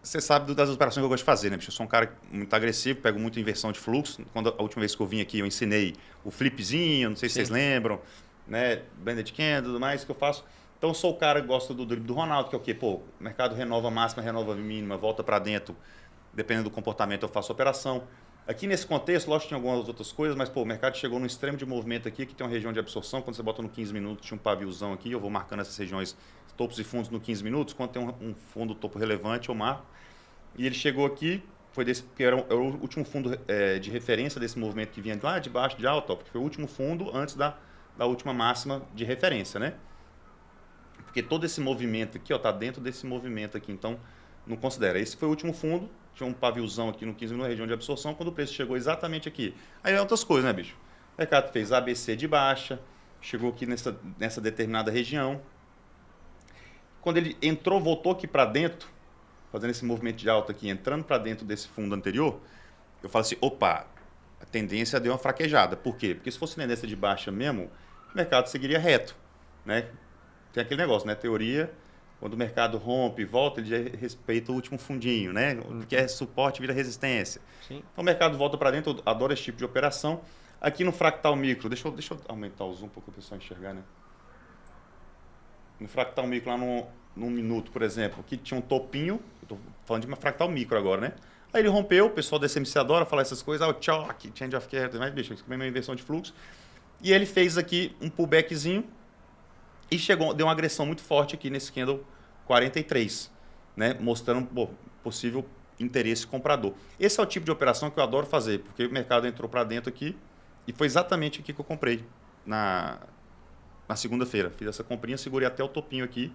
Você sabe das operações que eu gosto de fazer, né, bicho? Eu sou um cara muito agressivo, pego muito inversão de fluxo. Quando a última vez que eu vim aqui, eu ensinei o flipzinho, não sei se vocês lembram, né? Blended candle, tudo mais que eu faço. Então, eu sou o cara que gosta do drible do Ronaldo, que é o quê? Pô, o mercado renova máxima, renova mínima, volta para dentro. Dependendo do comportamento, eu faço a operação. Aqui nesse contexto, lógico que tinha algumas outras coisas, mas pô, o mercado chegou no extremo de movimento aqui, que tem uma região de absorção. Quando você bota no 15 minutos, tinha um paviozão aqui, eu vou marcando essas regiões, topos e fundos no 15 minutos. Quando tem um fundo topo relevante, eu marco. E ele chegou aqui, que era o último fundo de referência desse movimento que vinha lá de baixo, de alto, porque foi o último fundo antes da última máxima de referência, né? Porque todo esse movimento aqui está dentro desse movimento aqui, então não considera. Esse foi o último fundo, tinha um paviozão aqui no 15 minutos, na região de absorção, quando o preço chegou exatamente aqui. Aí é outras coisas, né, bicho? O mercado fez ABC de baixa, chegou aqui nessa determinada região. Quando ele entrou, voltou aqui para dentro, fazendo esse movimento de alta aqui, entrando para dentro desse fundo anterior, eu falo assim, opa, a tendência deu uma fraquejada. Por quê? Porque se fosse tendência de baixa mesmo, o mercado seguiria reto, né? Tem aquele negócio, né? Teoria, quando o mercado rompe e volta, ele já respeita o último fundinho, né? O que é suporte vira resistência. Sim. Então o mercado volta para dentro, eu adoro esse tipo de operação. Aqui no fractal micro, deixa eu aumentar o zoom para o pessoal enxergar, né? No fractal micro, lá num minuto, por exemplo, aqui tinha um topinho, eu estou falando de uma fractal micro agora, né? Aí ele rompeu, o pessoal da SMC adora falar essas coisas, o choque, change of care, mas bicho, isso é uma inversão de fluxo. E ele fez aqui um pullbackzinho e deu uma agressão muito forte aqui nesse candle 43, né? Mostrando possível interesse comprador. Esse é o tipo de operação que eu adoro fazer, porque o mercado entrou para dentro aqui e foi exatamente aqui que eu comprei na segunda-feira. Fiz essa comprinha, segurei até o topinho aqui.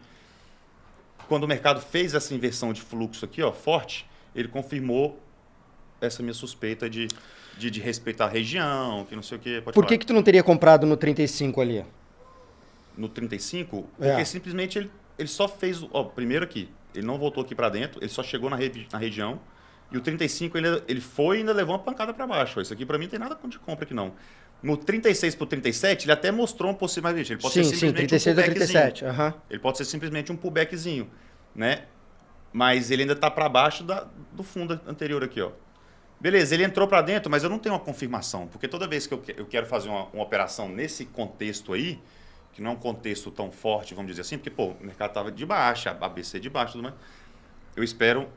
Quando o mercado fez essa inversão de fluxo aqui, ó, forte, ele confirmou essa minha suspeita de respeitar a região, que não sei o quê. Por que tu não teria comprado no 35 ali? No 35? Porque simplesmente ele só fez... Ó, primeiro aqui, ele não voltou aqui para dentro, ele só chegou na região. E o 35 ele foi e ainda levou uma pancada para baixo. Isso aqui para mim não tem nada de compra aqui não. No 36 para o 37, ele até mostrou um possível... Mas, ele pode ser simplesmente 36 a 37. Ele pode ser simplesmente um pullbackzinho, né? Mas ele ainda está para baixo do fundo anterior aqui, ó. Beleza, ele entrou para dentro, mas eu não tenho uma confirmação. Porque toda vez que eu quero fazer uma operação nesse contexto aí, que não é um contexto tão forte, vamos dizer assim, porque pô, o mercado estava de baixa, a ABC de baixo, tudo mais, eu espero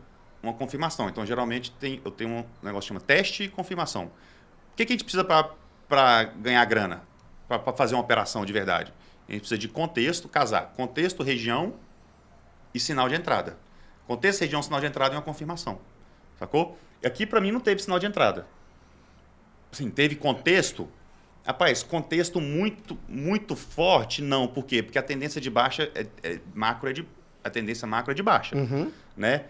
uma confirmação. Então, geralmente, eu tenho um negócio que chama teste e confirmação. O que a gente precisa para ganhar grana, para fazer uma operação de verdade? A gente precisa de contexto, casar contexto, região e sinal de entrada. Contexto, região, sinal de entrada e uma confirmação. Sacou? E aqui, para mim, não teve sinal de entrada. Assim, teve contexto. Rapaz, contexto muito, muito forte, não. Por quê? Porque a tendência de baixa a tendência macro é de baixa. Né?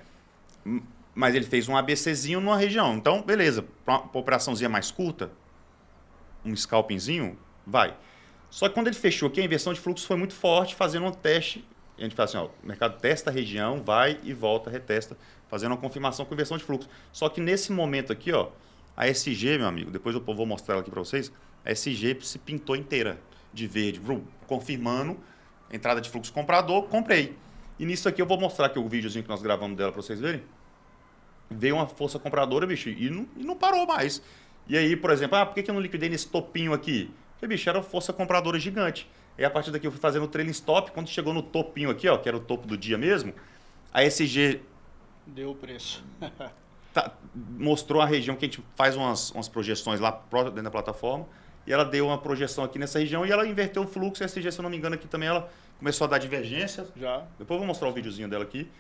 Mas ele fez um ABCzinho numa região. Então, beleza. Para uma operaçãozinha mais curta, um scalpingzinho, vai. Só que quando ele fechou aqui, a inversão de fluxo foi muito forte, fazendo um teste. A gente fala assim, ó, o mercado testa a região, vai e volta, retesta, fazendo uma confirmação com inversão de fluxo. Só que nesse momento aqui, ó, a SG, meu amigo, depois eu vou mostrar ela aqui para vocês, a SG se pintou inteira de verde, confirmando entrada de fluxo comprador, comprei. E nisso aqui eu vou mostrar aqui o videozinho que nós gravamos dela para vocês verem. Veio uma força compradora, bicho, e não parou mais. E aí, por exemplo, por que eu não liquidei nesse topinho aqui? Porque, bicho, era uma força compradora gigante. E a partir daqui eu fui fazendo o trailing stop, quando chegou no topinho aqui, ó, que era o topo do dia mesmo, a SG... Deu o preço. Mostrou a região que a gente faz umas projeções lá dentro da plataforma, e ela deu uma projeção aqui nessa região e ela inverteu o fluxo. A SG, se eu não me engano, aqui também ela começou a dar divergência. Já. Depois eu vou mostrar o videozinho dela aqui.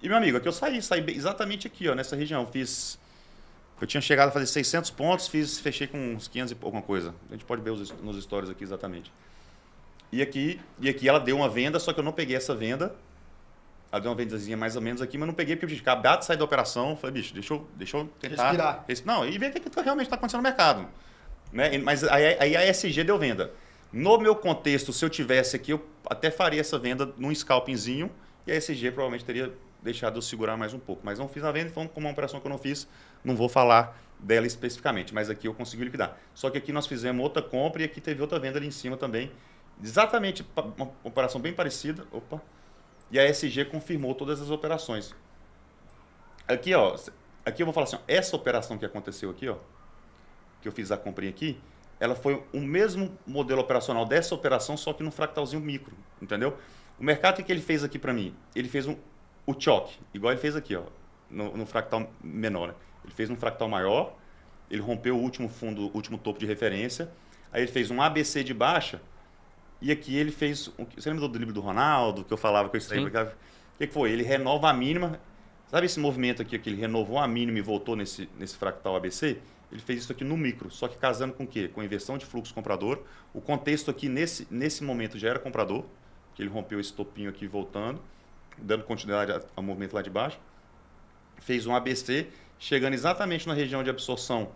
E, meu amigo, aqui eu saí exatamente aqui, ó, nessa região. Eu tinha chegado a fazer 600 pontos, fechei com uns 500 e alguma coisa. A gente pode ver nos stories aqui exatamente. E aqui ela deu uma venda, só que eu não peguei essa venda. Ela deu uma vendazinha mais ou menos aqui, mas não peguei porque eu acabei de sair da operação. Falei, bicho, deixa eu tentar... Respirar. Não, e ver o que realmente está acontecendo no mercado. Né? Mas aí a SG deu venda. No meu contexto, se eu tivesse aqui, eu até faria essa venda num scalpingzinho e a SG provavelmente teria deixado eu segurar mais um pouco. Mas não fiz a venda, então como uma operação que eu não fiz, não vou falar dela especificamente, mas aqui eu consegui liquidar. Só que aqui nós fizemos outra compra e aqui teve outra venda ali em cima também. Exatamente uma operação bem parecida. Opa! E a SG confirmou todas as operações. Aqui, ó, aqui eu vou falar assim, ó, essa operação que aconteceu aqui, ó, que eu fiz a comprinha aqui, ela foi o mesmo modelo operacional dessa operação, só que num fractalzinho micro, entendeu? O mercado, o que ele fez aqui para mim? Ele fez o choque, igual ele fez aqui, ó, no fractal menor, né? Ele fez um fractal maior, ele rompeu o último fundo, o último topo de referência, aí ele fez um ABC de baixa, e aqui ele fez... Você lembra do drible do Ronaldo, que eu falava que eu extraí? O que foi? Ele renova a mínima. Sabe esse movimento aqui, que ele renovou a mínima e voltou nesse fractal ABC? Ele fez isso aqui no micro, só que casando com o quê? Com inversão de fluxo comprador. O contexto aqui, nesse momento, já era comprador, que ele rompeu esse topinho aqui voltando, dando continuidade ao movimento lá de baixo. Fez um ABC, chegando exatamente na região de absorção,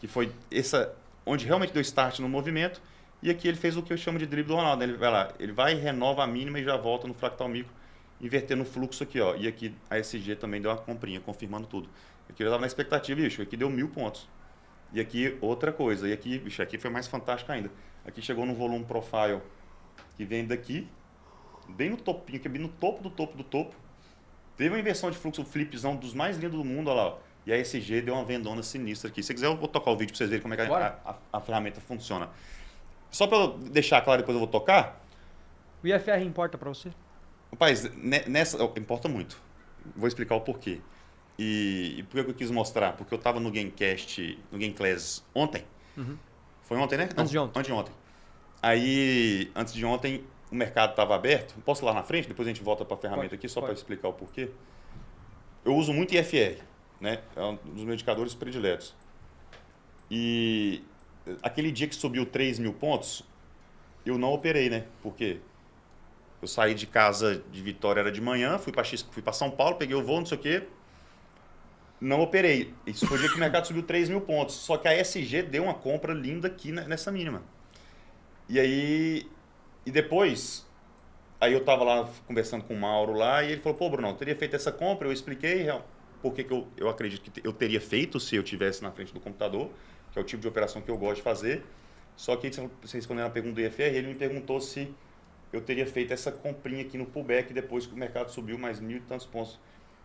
que foi essa onde realmente deu start no movimento. E aqui ele fez o que eu chamo de drible do Ronaldo. Ele vai lá, ele vai, renova a mínima e já volta no fractal micro, invertendo o fluxo aqui, ó. E aqui a SG também deu uma comprinha, confirmando tudo. Aqui eu estava na expectativa, bicho, aqui deu 1.000 pontos. E aqui outra coisa, e aqui, bicho, aqui foi mais fantástico ainda. Aqui chegou no volume profile, que vem daqui, bem no topinho, que é bem no topo do topo do topo. Teve uma inversão de fluxo, flipzão dos mais lindos do mundo, olha lá, ó. E a SG deu uma vendona sinistra aqui. Se quiser, eu vou tocar o vídeo para vocês verem como é que a ferramenta funciona. Só para eu deixar claro, depois eu vou tocar. O IFR importa para você? Rapaz, nessa importa muito. Vou explicar o porquê. E por que eu quis mostrar? Porque eu estava no Gamecast, no Gameclass ontem. Uhum. Foi ontem, né? Antes de ontem. Antes de ontem. Aí, antes de ontem, o mercado estava aberto. Posso ir lá na frente? Depois a gente volta para a ferramenta aqui, só para explicar o porquê. Eu uso muito IFR, né? É um dos meus indicadores prediletos. E aquele dia que subiu 3.000 pontos, eu não operei, né? Por quê? Eu saí de casa de Vitória, era de manhã, fui para São Paulo, peguei o voo, não sei o quê. Não operei. Isso foi o dia que o mercado subiu 3.000 pontos. Só que a SG deu uma compra linda aqui nessa mínima. E aí... E depois... Aí eu estava lá conversando com o Mauro lá e ele falou, pô, Bruno, eu teria feito essa compra. Eu expliquei por que eu acredito que eu teria feito se eu estivesse na frente do computador, que é o tipo de operação que eu gosto de fazer. Só que você respondendo a pergunta do IFR, ele me perguntou se eu teria feito essa comprinha aqui no pullback depois que o mercado subiu mais 1.000 e tantos pontos.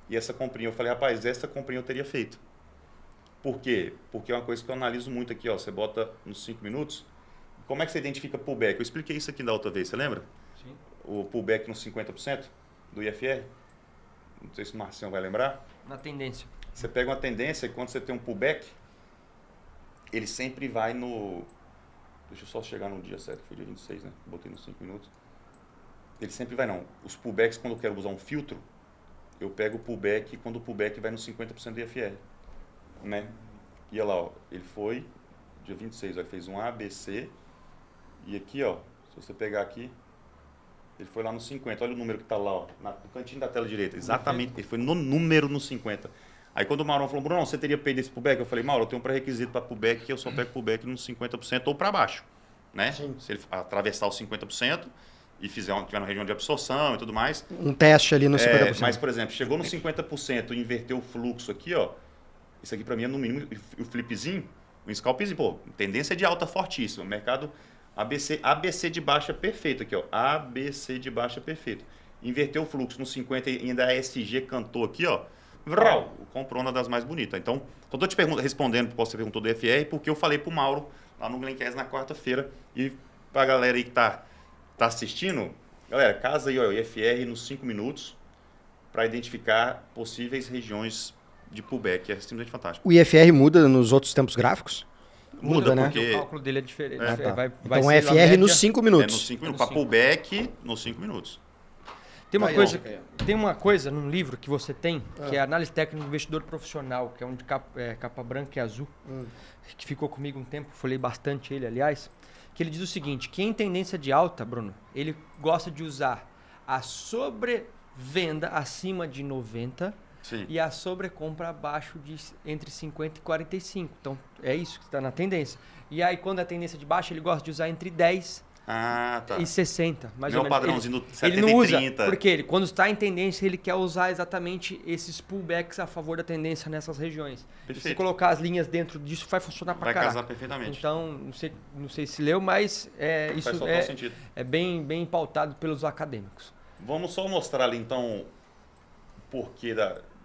E essa comprinha, eu falei, rapaz, essa comprinha eu teria feito. Por quê? Porque é uma coisa que eu analiso muito aqui, ó. Você bota nos 5 minutos. Como é que você identifica pullback? Eu expliquei isso aqui da outra vez, você lembra? Sim. O pullback nos 50% do IFR. Não sei se o Marcião vai lembrar. Na tendência. Você pega uma tendência e quando você tem um pullback, ele sempre vai no... Deixa eu só chegar no dia certo, que foi dia 26, né? Botei nos 5 minutos. Ele sempre vai não. Os pullbacks, quando eu quero usar um filtro, eu pego o pullback quando o pullback vai no 50% do IFR, né? E olha lá, ó, ele foi, dia 26, ó, ele fez um ABC, e aqui, ó, se você pegar aqui, ele foi lá no 50, olha o número que está lá, ó, no cantinho da tela direita, exatamente, ele foi no número no 50. Aí quando o Mauro falou, Bruno, você teria pego esse pullback? Eu falei, Mauro, eu tenho um pré-requisito para pullback que eu só pego pullback nos 50% ou para baixo, né? Sim. Se ele atravessar os 50%, e tiver na região de absorção e tudo mais. Um teste ali no 50%. Mas, por exemplo, chegou no 50% e inverteu o fluxo aqui, ó. Isso aqui para mim é no mínimo o flipzinho, o scalpzinho. Pô, tendência de alta fortíssima. O mercado ABC de baixa perfeito aqui, ó. ABC de baixa perfeito. Inverteu o fluxo no 50 e ainda a SG cantou aqui, ó. Vrau, comprou uma das mais bonitas. Então, só tô te respondendo porque você perguntou do FR, porque eu falei pro Mauro lá no Glencast na quarta-feira. E pra galera aí que tá assistindo, galera, casa aí, ó, o IFR nos 5 minutos para identificar possíveis regiões de pullback. É simplesmente fantástico. O IFR muda nos outros tempos gráficos? Muda, né? Porque o cálculo dele é diferente. Então o IFR nos 5 minutos. Nos 5 minutos. Para pullback, nos 5 minutos. Tem uma coisa num livro que você tem, que é Análise Técnica do Investidor Profissional, que é um de capa branca e azul, que ficou comigo um tempo, folhei bastante ele, aliás, que ele diz o seguinte, que em tendência de alta, Bruno, ele gosta de usar a sobrevenda acima de 90 Sim. e a sobrecompra abaixo de entre 50 e 45. Então, é isso que está na tendência. E aí, quando a tendência de baixa, ele gosta de usar entre 10 Ah, tá. e 60, mais Meu ou menos. padrãozinho do Ele 70 não e usa, 30. porque ele, quando está em tendência, ele quer usar exatamente esses pullbacks a favor da tendência nessas regiões. E se Perfeito. colocar as linhas dentro disso, vai funcionar pra Vai caralho. casar perfeitamente. Então, não sei se leu, mas Faz isso total sentido. é bem pautado pelos acadêmicos. Vamos só mostrar ali, então, o porquê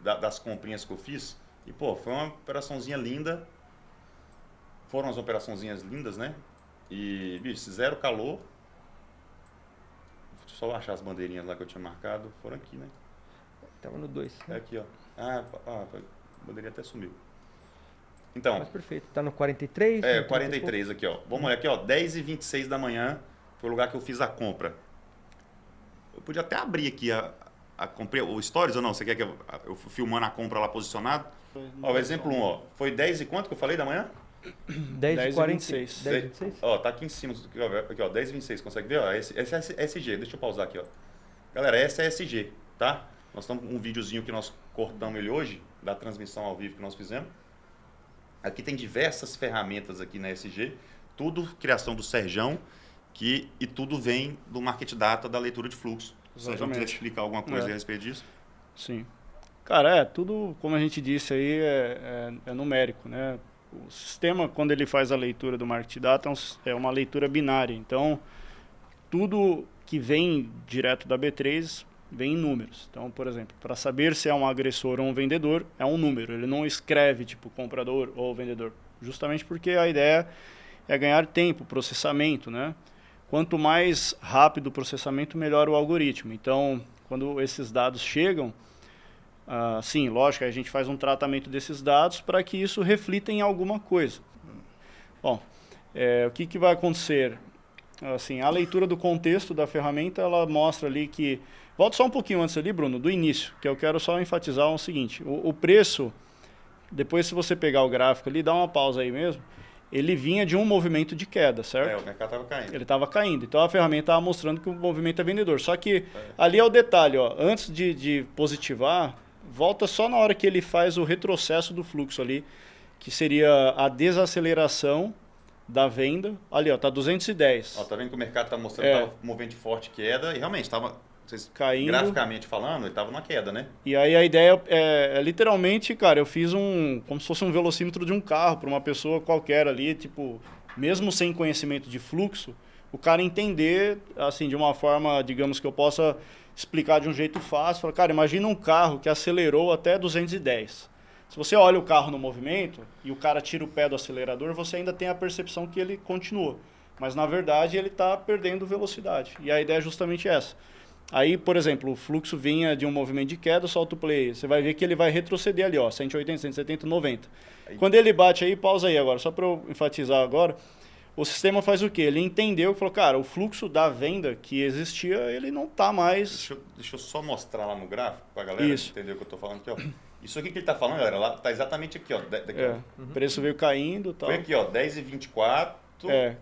das comprinhas que eu fiz. E, pô, foi uma operaçãozinha linda. Foram as operaçãozinhas lindas, né? E, bicho, zero calor. Deixa eu só achar as bandeirinhas lá que eu tinha marcado. Foram aqui, né? Tava no 2. É aqui, ó. A bandeirinha até sumiu. Então, Mas perfeito. Tá no 43? no 30 e 43 aqui, ó. Vamos olhar aqui, ó. 10h26 da manhã foi o lugar que eu fiz a compra. Eu podia até abrir aqui a compra, o Stories ou não? Você quer que eu filmando a compra lá posicionado? Ó, o exemplo 1, ó. Foi 10 e quanto que eu falei da manhã? 10h26. 10h26? Ó, tá aqui em cima, aqui, ó, 10h26, consegue ver? Ó, esse é SG, deixa eu pausar aqui, ó. Galera, essa é SG, tá? Nós estamos com um videozinho que nós cortamos ele hoje, da transmissão ao vivo que nós fizemos. Aqui tem diversas ferramentas aqui na SG, tudo criação do Serjão, e tudo vem do Market Data, da leitura de fluxo. O Serjão quiser explicar alguma coisa a respeito disso? Sim. Cara, tudo, como a gente disse aí, é numérico, né? O sistema, quando ele faz a leitura do Market Data, é uma leitura binária. Então, tudo que vem direto da B3 vem em números. Então, por exemplo, para saber se é um agressor ou um vendedor, é um número. Ele não escreve, tipo, comprador ou vendedor. Justamente porque a ideia é ganhar tempo, processamento, né? Quanto mais rápido o processamento, melhor o algoritmo. Então, quando esses dados chegam, sim, lógico, a gente faz um tratamento desses dados para que isso reflita em alguma coisa. Bom, o que vai acontecer? Assim, a leitura do contexto da ferramenta, ela mostra ali que... Volta só um pouquinho antes ali, Bruno, do início, que eu quero só enfatizar o seguinte. O preço, depois se você pegar o gráfico ali, dá uma pausa aí mesmo, ele vinha de um movimento de queda, certo? O mercado estava caindo. Ele estava caindo. Então a ferramenta estava mostrando que o movimento é vendedor. Só que ali é o detalhe, ó, antes de positivar, volta só na hora que ele faz o retrocesso do fluxo ali, que seria a desaceleração da venda. Ali, ó, tá 210. Ó, tá vendo que o mercado tá mostrando que tava um movimento de forte queda e realmente estava caindo. Graficamente falando, ele estava numa queda, né? E aí a ideia é literalmente, cara, eu fiz como se fosse um velocímetro de um carro para uma pessoa qualquer ali, tipo, mesmo sem conhecimento de fluxo, o cara entender, assim, de uma forma, digamos que eu possa explicar de um jeito fácil. Falar, cara, imagina um carro que acelerou até 210. Se você olha o carro no movimento e o cara tira o pé do acelerador, você ainda tem a percepção que ele continuou. Mas, na verdade, ele está perdendo velocidade. E a ideia é justamente essa. Aí, por exemplo, o fluxo vinha de um movimento de queda, solta o play. Você vai ver que ele vai retroceder ali, ó, 180, 170, 90. Quando ele bate aí, pausa aí agora, só para eu enfatizar agora. O sistema faz o quê? Ele entendeu que falou, cara, o fluxo da venda que existia, ele não está mais... Deixa eu só mostrar lá no gráfico para a galera entender o que eu estou falando aqui, ó. Isso aqui que ele está falando, galera, lá tá exatamente aqui, ó. O preço veio caindo e tal. Foi aqui, ó, 10,24.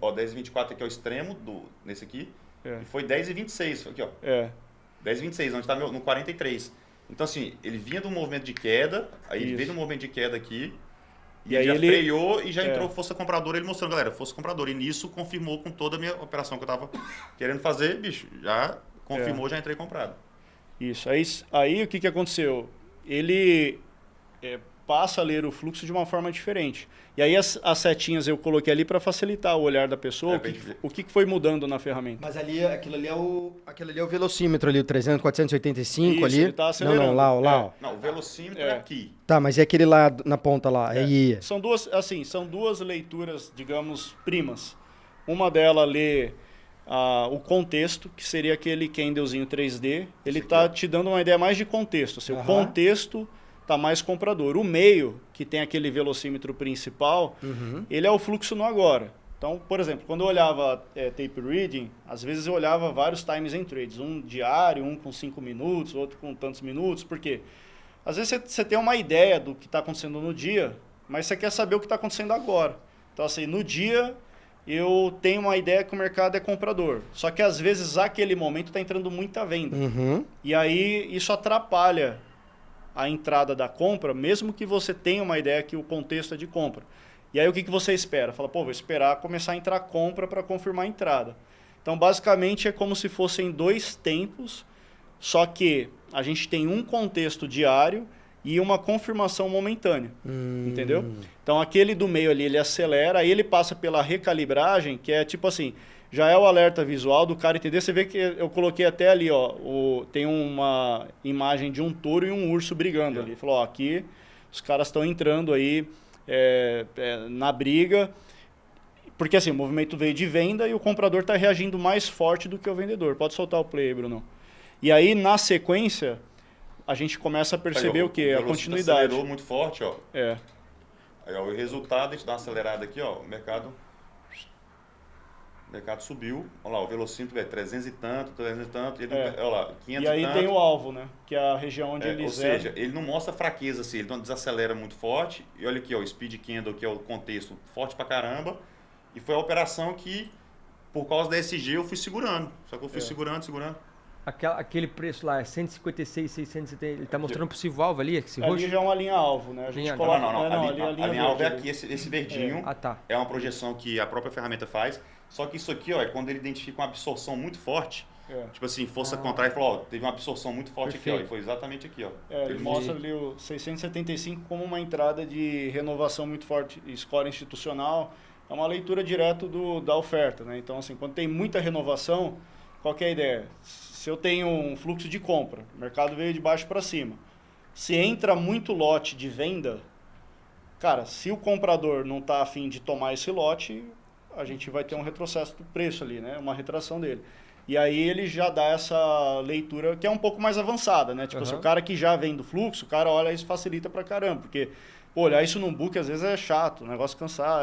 Ó, 10,24 aqui é o extremo nesse aqui. E foi 10,26, aqui, ó. 10,26, onde está no 43. Então, assim, ele vinha de um movimento de queda, aí ele veio de um movimento de queda aqui, e aí já freou e já entrou força compradora, ele mostrando, galera, força compradora. E nisso confirmou com toda a minha operação que eu estava querendo fazer, bicho, já confirmou, já entrei comprado. Isso, aí o que aconteceu? Ele passa a ler o fluxo de uma forma diferente. E aí as setinhas eu coloquei ali para facilitar o olhar da pessoa, o que foi mudando na ferramenta. Mas aquilo ali é o velocímetro ali, o 300, 485 Isso, ali. ele tá acelerando. Não, lá, ó. Não, o velocímetro é aqui. Tá, mas é aquele lá na ponta lá, aí. São duas leituras, digamos, primas. Uma delas lê o contexto, que seria aquele candlezinho 3D. Ele está te dando uma ideia mais de contexto. Assim, o contexto está mais comprador. O meio, que tem aquele velocímetro principal, ele é o fluxo no agora. Então, por exemplo, quando eu olhava tape reading, às vezes eu olhava vários times em trades. Um diário, um com 5 minutos, outro com tantos minutos. Por quê? Às vezes você tem uma ideia do que está acontecendo no dia, mas você quer saber o que está acontecendo agora. Então, assim, no dia eu tenho uma ideia que o mercado é comprador. Só que às vezes, naquele momento, está entrando muita venda. E aí isso atrapalha a entrada da compra, mesmo que você tenha uma ideia que o contexto é de compra. E aí o que você espera? Fala, pô, vou esperar começar a entrar compra para confirmar a entrada. Então, basicamente, é como se fossem 2 tempos, só que a gente tem um contexto diário e uma confirmação momentânea, entendeu? Então, aquele do meio ali, ele acelera, aí ele passa pela recalibragem, que é tipo assim, já é o alerta visual do cara entender. Você vê que eu coloquei até ali, ó, tem uma imagem de um touro e um urso brigando ali. Falou, ó, aqui os caras estão entrando aí na briga, porque assim, o movimento veio de venda e o comprador está reagindo mais forte do que o vendedor. Pode soltar o play, Bruno. E aí, na sequência, a gente começa a perceber o quê? A continuidade. Acelerou muito forte, ó. É. Aí, ó, o resultado, a gente dá uma acelerada aqui, ó, o mercado subiu, olha lá, o velocímetro é 300 e tanto, ele, olha lá, 500 e aí e tanto. tem o alvo, né? Que é a região onde ele zera. Ou seja, ele não mostra fraqueza assim, ele não desacelera muito forte. E olha aqui, ó, o speed candle, que é o contexto forte pra caramba. E foi a operação que, por causa da SG, eu fui segurando. Só que eu fui segurando. Aquele preço lá é 156, 670. Ele tá mostrando possível alvo ali, esse Ali roxo? já é uma linha alvo, né? A gente Linha- coloca... Não, ali a linha alvo é aqui, esse verdinho. Ah, tá. É uma projeção que a própria ferramenta faz. Só que isso aqui, ó, é quando ele identifica uma absorção muito forte. Tipo assim, força contrária e falou, ó, teve uma absorção muito forte aqui, ó. E foi exatamente aqui, ó. Ele mostra ali o 675 como uma entrada de renovação muito forte. Score institucional é uma leitura direto da oferta, né? Então, assim, quando tem muita renovação, qual que é a ideia? Se eu tenho um fluxo de compra, o mercado veio de baixo para cima. Se entra muito lote de venda, cara, se o comprador não está afim de tomar esse lote, a gente vai ter um retrocesso do preço ali, né? Uma retração dele. E aí ele já dá essa leitura que é um pouco mais avançada, né? Tipo, se o cara que já vem do fluxo, o cara olha isso facilita pra caramba, porque pô, olhar isso num book às vezes é chato, o negócio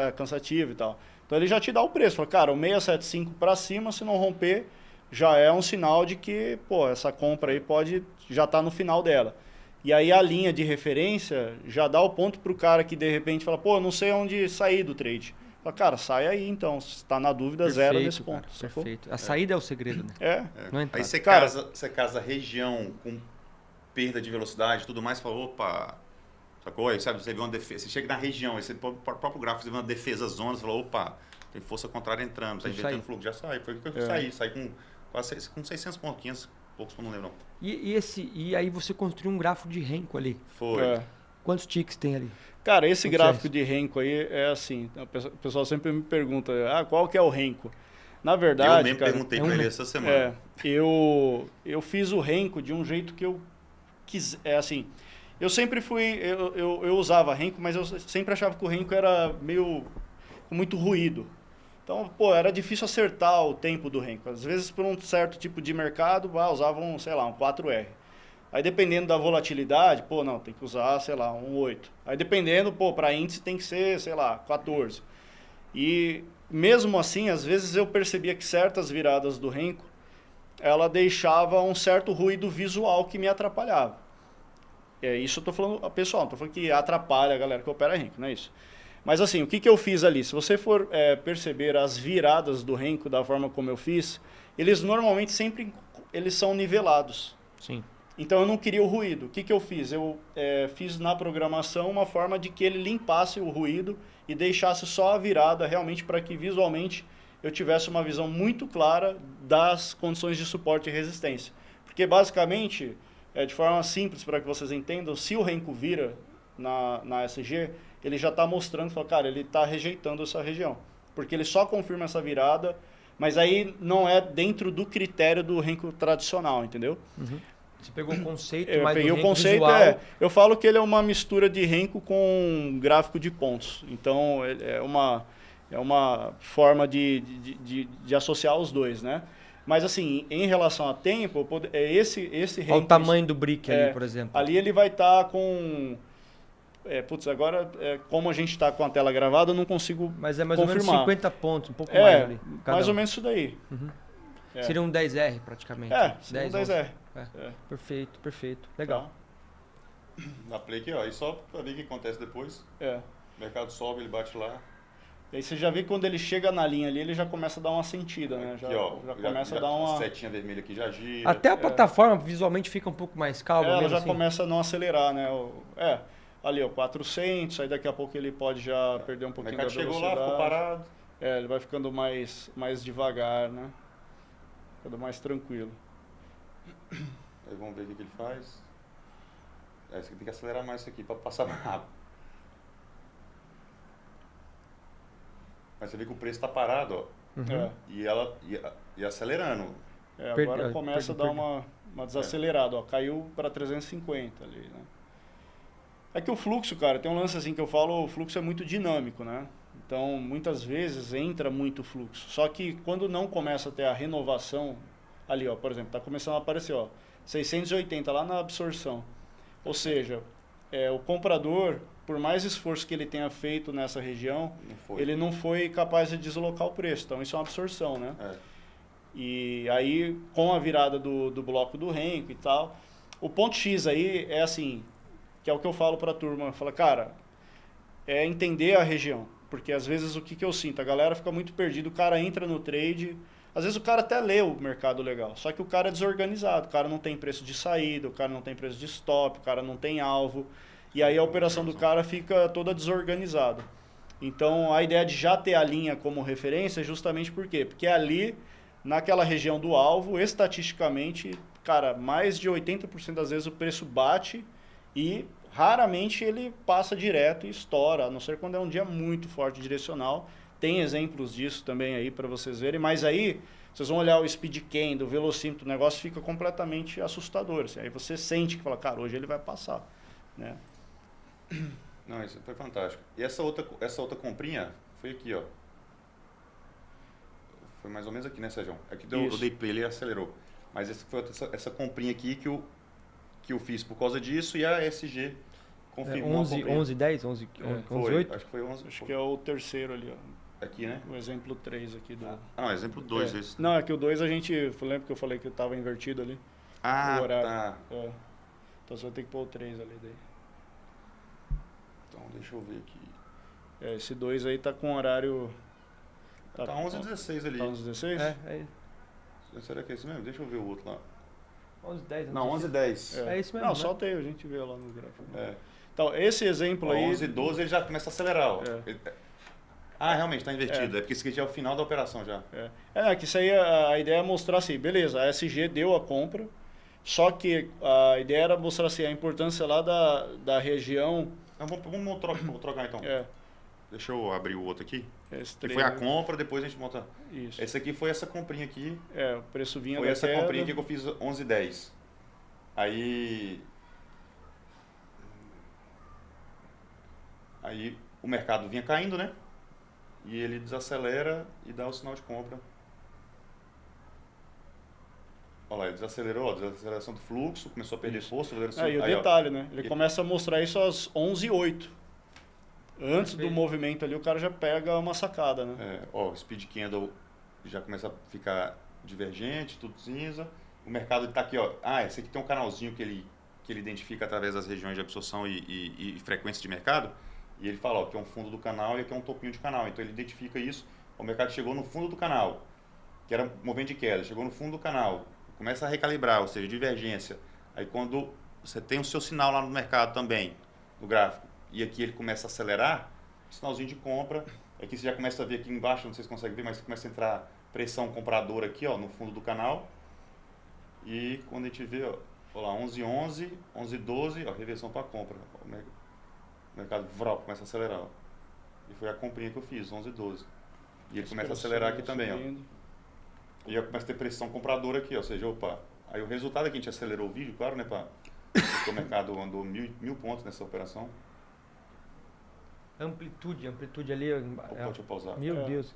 é cansativo e tal. Então ele já te dá o preço, fala, cara, o 675 para cima, se não romper, já é um sinal de que, pô, essa compra aí pode já estar no final dela. E aí a linha de referência já dá o ponto pro cara que de repente fala, pô, eu não sei onde sair do trade. Fala, cara, sai aí então, se está na dúvida, zero nesse ponto. Cara, perfeito. A saída é o segredo, né? Não Aí você casa região com perda de velocidade e tudo mais, fala, opa, sacou? Aí, sabe, você vê uma defesa, você chega na região, aí você próprio gráfico, você vê uma defesa zona, você fala, opa, tem força contrária entrando, você está invertendo fluxo, já sai. Foi o que eu saí com quase com 600 pontos, 500 poucos, não lembro não. E aí você construiu um gráfico de Renko ali. Foi. Quantos ticks tem ali? Cara, esse gráfico de Renko aí é assim, o pessoal sempre me pergunta, qual que é o Renko? Na verdade, eu mesmo perguntei para ele essa semana. Eu fiz o Renko de um jeito que eu quis, assim, eu sempre fui, eu usava Renko, mas eu sempre achava que o Renko era meio, com muito ruído. Então, pô, era difícil acertar o tempo do Renko. Às vezes, por um certo tipo de mercado, usavam, sei lá, um 4R. Aí, dependendo da volatilidade, pô, não, tem que usar, sei lá, um 8. Aí, dependendo, pô, para índice tem que ser, sei lá, 14. E, mesmo assim, às vezes eu percebia que certas viradas do Renko, ela deixava um certo ruído visual que me atrapalhava. Isso eu tô falando, pessoal, não tô falando que atrapalha a galera que opera Renko, não é isso. Mas assim, o que eu fiz ali? Se você for perceber as viradas do Renko da forma como eu fiz, eles normalmente sempre eles são nivelados. Sim. Então eu não queria o ruído. O que eu fiz? Eu fiz na programação uma forma de que ele limpasse o ruído e deixasse só a virada realmente para que visualmente eu tivesse uma visão muito clara das condições de suporte e resistência. Porque basicamente, de forma simples para que vocês entendam, se o Renko vira na SG, ele já está mostrando, fala, cara, ele está rejeitando essa região. Porque ele só confirma essa virada, mas aí não é dentro do critério do Renko tradicional, entendeu? Você pegou o conceito, eu mas peguei do o conceito, visual... eu falo que ele é uma mistura de Renko com gráfico de pontos. Então, é uma forma de associar os dois, né? Mas assim, em relação a tempo, esse Renko... Olha o tamanho do brick ali, por exemplo. Ali ele vai estar com... agora, como a gente está com a tela gravada, eu não consigo Mas é mais confirmar. ou menos 50 pontos, um pouco mais ali. Mais ou menos isso daí. Seria um 10R praticamente. Seria um 10R. Perfeito, perfeito. Legal. Na play aqui, ó, e só para ver o que acontece depois. O mercado sobe, ele bate lá. E aí você já vê que quando ele chega na linha ali, ele já começa a dar uma sentida, né? Aqui, já começa a dar uma... A setinha vermelha aqui já gira. Até a plataforma visualmente fica um pouco mais calma. Ela já assim. começa a não acelerar, né? Ali, ó, 400, aí daqui a pouco ele pode já perder um pouquinho da velocidade. O mercado chegou lá, ficou parado. Ele vai ficando mais devagar, né? Fica mais tranquilo. Aí vamos ver o que ele faz. Esse aqui tem que acelerar mais isso aqui para passar mais rápido. Mas você vê que o preço está parado, ó. É. E ela e acelerando. Agora começa a dar uma desacelerada, ó. Caiu para 350 ali, né? É que o fluxo, cara, tem um lance assim que eu falo, o fluxo é muito dinâmico, né? Então, muitas vezes entra muito fluxo. Só que quando não começa a ter a renovação, ali, ó, por exemplo, tá começando a aparecer, ó, 680 lá na absorção. Ou seja, o comprador, por mais esforço que ele tenha feito nessa região, ele não foi capaz de deslocar o preço. Então, isso é uma absorção, né? E aí, com a virada do bloco do Renko e tal, o ponto X aí é assim, que é o que eu falo para a turma, fala, cara, é entender a região. Porque às vezes o que eu sinto? A galera fica muito perdida, o cara entra no trade, às vezes o cara até lê o mercado legal, só que o cara é desorganizado, o cara não tem preço de saída, o cara não tem preço de stop, o cara não tem alvo, e aí a operação do cara fica toda desorganizada. Então a ideia de já ter a linha como referência é justamente por quê? Porque ali, naquela região do alvo, estatisticamente, cara, mais de 80% das vezes o preço bate e raramente ele passa direto e estoura, a não ser quando é um dia muito forte direcional. Tem exemplos disso também aí para vocês verem, mas aí vocês vão olhar o speed candle, o velocímetro, o negócio fica completamente assustador. Assim, aí você sente que fala, cara, hoje ele vai passar, né? Não, isso foi fantástico. E essa outra comprinha foi aqui, ó. Foi mais ou menos aqui, né, Sérgio? Aqui eu dei play, ele acelerou. Mas essa comprinha aqui que eu fiz por causa disso, e a SG confirmou 11, 10, 11, 11, 8? Acho que foi 11. Acho que é o terceiro ali, ó. Aqui, né? O exemplo 3 aqui do... Ah, exemplo 2 esse. Não, é que o 2 a gente... Lembra que eu falei que estava invertido ali? Ah, o horário. tá. Então você vai ter que pôr o 3 ali daí. Então, deixa eu ver aqui. Esse 2 aí tá com horário... Tá 11h16 ali. Tá 11h16? É. Será que é esse mesmo? Deixa eu ver o outro lá. 11, 10. Não, 11h10. É isso mesmo, Não, né? solta aí, a gente vê lá no gráfico. É. Então, esse exemplo aí... 11h12 ele já começa a acelerar, ó. Realmente, tá invertido. É porque esse aqui já é o final da operação já. Que isso aí, a ideia é mostrar assim, beleza, a SG deu a compra, só que a ideia era mostrar assim, a importância lá da região... Então, vamos trocar então. Deixa eu abrir o outro aqui. Que foi a compra, depois a gente monta... Isso. Esse aqui foi essa comprinha aqui. O preço vinha foi da essa queda. comprinha aqui que eu fiz 11h10. Aí o mercado vinha caindo, né? E ele desacelera e dá o sinal de compra. Olha lá, ele desacelerou, desaceleração do fluxo, começou a perder força. E o detalhe, né? Ele começa a mostrar isso às 11h08. Antes do movimento ali, o cara já pega uma sacada, né? O speed candle já começa a ficar divergente, tudo cinza. O mercado está aqui, ó. Esse aqui tem um canalzinho que ele identifica através das regiões de absorção e frequência de mercado. E ele fala, ó, que é um fundo do canal e aqui é um topinho de canal. Então ele identifica isso. O mercado chegou no fundo do canal, que era movimento de queda. Chegou no fundo do canal, começa a recalibrar, ou seja, divergência. Aí quando você tem o seu sinal lá no mercado também, no gráfico, e aqui ele começa a acelerar, sinalzinho de compra. Aqui você já começa a ver aqui embaixo, não sei se consegue ver, mas começa a entrar pressão compradora aqui, ó, no fundo do canal. E quando a gente vê, ó lá, 11h11, 11h12, ó, reversão para compra. O mercado começa a acelerar, ó. E foi a comprinha que eu fiz, 11h12. E ele começa a acelerar aqui também, ó. E aí começa a ter pressão compradora aqui, ó, ou seja, opa. Aí o resultado é que a gente acelerou o vídeo, claro, né, porque o mercado andou 1.000 pontos nessa operação. Amplitude ali. Deixa eu pausar. Meu Deus.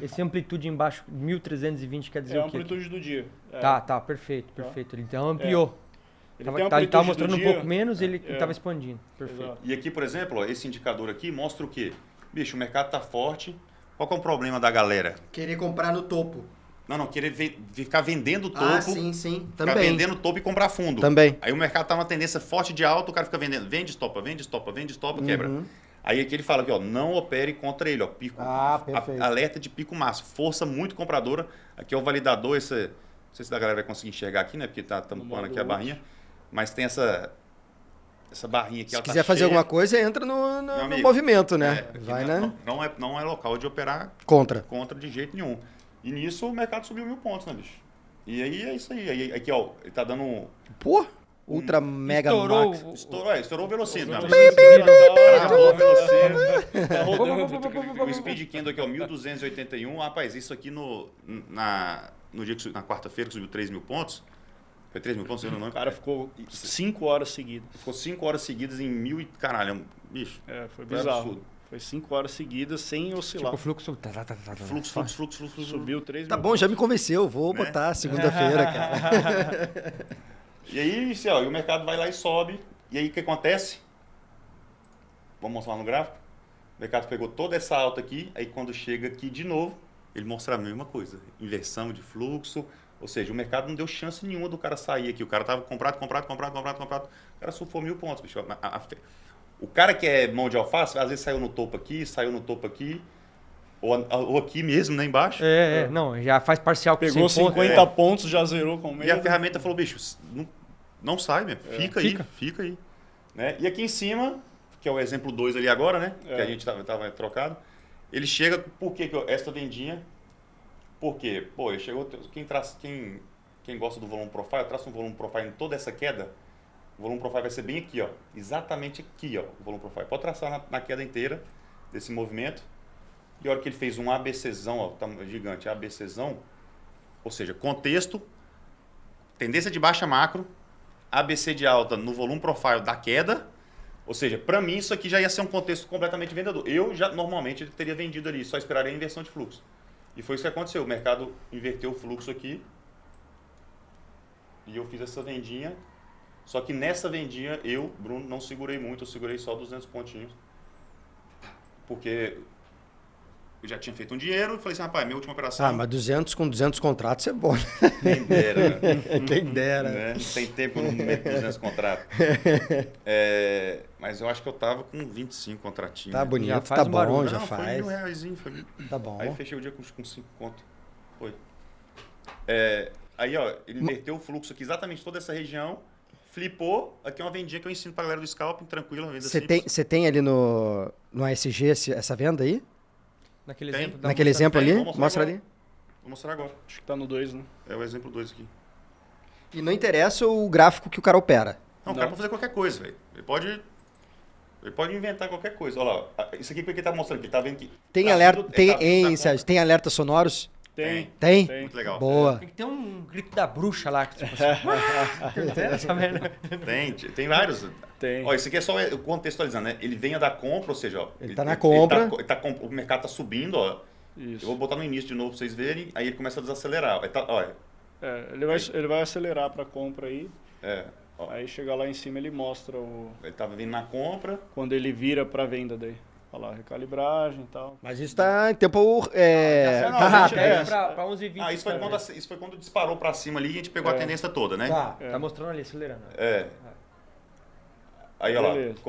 Esse amplitude embaixo, 1320, quer dizer o quê? É a amplitude do dia. Tá, perfeito. Ele então ampliou. Ele estava mostrando um pouco menos, ele estava expandindo. Perfeito. Exato. E aqui, por exemplo, ó, esse indicador aqui mostra o quê? Bicho, o mercado tá forte. Qual que é o problema da galera? Querer comprar no topo. Não, querer ficar vendendo topo. Sim, Ficar também. vendendo topo e comprar fundo. Também. Aí o mercado tá uma tendência forte de alta, o cara fica vendendo. Vende, estopa, quebra. Aí aqui ele fala que, ó, não opere contra ele, ó, pico. Perfeito. Alerta de pico máximo. Força muito compradora. Aqui é o validador, não sei se a galera vai conseguir enxergar aqui, né? Porque tá tampando aqui a barrinha. Mas tem essa barrinha aqui. Se quiser fazer alguma coisa, entra no movimento, né? Vai, não é local de operar contra de jeito nenhum. E nisso o mercado subiu 1.000 pontos, né, bicho? E aí é isso aí. Aí aqui, ó, ele tá dando um... Pô, ultra mega Estourou max. Estourou o velocímetro. Travou o velocímetro. Tá rodando. O Speed Kendo aqui, ó, 1.281. Rapaz, isso aqui no dia que na quarta-feira que subiu 3 mil pontos. Foi 3 mil pontos, eu não lembro. O cara ficou 5 horas seguidas. Ficou 5 horas seguidas em 1.000 e... Caralho, bicho. Foi Foi bizarro. absurdo. Foi 5 horas seguidas sem oscilar. Tipo, fluxo. Fluxo. Subiu 3 Tá mil bom, já me convenceu. Vou Né? botar segunda-feira, cara. E aí, ó, e o mercado vai lá e sobe. E aí, o que acontece? Vamos mostrar lá no gráfico. O mercado pegou toda essa alta aqui. Aí, quando chega aqui de novo, ele mostra a mesma coisa. Inversão de fluxo. Ou seja, o mercado não deu chance nenhuma do cara sair aqui. O cara tava comprado. O cara surfou 1.000 pontos, bicho. O cara que é mão de alface, às vezes saiu no topo aqui. Ou aqui mesmo, né, embaixo. Não, já faz parcial com Pegou 100 pontos. 50 pontos, já zerou com medo. E a ferramenta falou, bicho, não sai, meu. Fica aí. Né? E aqui em cima, que é o exemplo 2 ali agora, né? Que a gente tava trocado. Ele chega, por que esta vendinha? Por quê? Pô, ele chegou, quem gosta do volume profile, traça um volume profile em toda essa queda. O volume profile vai ser bem aqui, ó. Exatamente aqui, ó, o volume profile. Pode traçar na queda inteira desse movimento. E a hora que ele fez um ABCzão, ó, tá gigante, ABCzão, ou seja, contexto, tendência de baixa macro, ABC de alta no volume profile da queda, ou seja, para mim isso aqui já ia ser um contexto completamente vendedor. Eu já normalmente teria vendido ali, só esperaria a inversão de fluxo. E foi isso que aconteceu, o mercado inverteu o fluxo aqui e eu fiz essa vendinha, só que nessa vendinha eu, Bruno, não segurei muito, eu segurei só 200 pontinhos, porque... Eu já tinha feito um dinheiro e falei assim, rapaz, minha última operação... Mas 200 com 200 contratos é bom. Quem dera, né? Quem dera. Né? Tem tempo que eu não meto 200 contratos. Mas eu acho que eu tava com 25 contratinhos. Tá bonito, Já faz tá um bom, barulho. já Não, foi faz. R$1.000, foi. Tá bom. Aí fechei o dia com 5 conto. Foi. Aí, ó, ele inverteu o fluxo aqui, exatamente toda essa região, flipou. Aqui é uma vendinha que eu ensino pra galera do scalping, tranquilo, uma venda simples. Você tem ali no ASG essa venda aí? Naquele Tem. exemplo, Naquele exemplo ali? Vou mostrar Mostra agora. ali. Vou mostrar agora. Acho que tá no 2, né? É o exemplo 2 aqui. E não interessa o gráfico que o cara opera. Não, o cara pode fazer qualquer coisa, velho. Ele pode inventar qualquer coisa. Olha lá, isso aqui que ele tá mostrando aqui, tá vendo que... Tem tá alerta, tudo- Sérgio, tem alertas sonoros? Tem. Tem? Muito legal. Boa. Tem que ter um grito da bruxa lá. Que, tipo assim, essa merda. Tem vários. Tem. Ó, isso aqui é só contextualizando, né? Ele vem da compra, ou seja, ó, Ele tá na compra. O mercado tá subindo, ó. Isso. Eu vou botar no início de novo pra vocês verem, aí ele começa a desacelerar. Ele vai acelerar para compra aí. Ó, Aí chegar lá em cima ele mostra ele tava vindo na compra. quando ele vira para venda daí. Olha lá, recalibragem e tal. Mas isso tá em tempo... Não, tá gente, rápido. Pra 11h20. Isso foi quando disparou pra cima ali e a gente pegou a tendência toda, né? Tá mostrando ali, acelerando. Aí, ó lá, Beleza.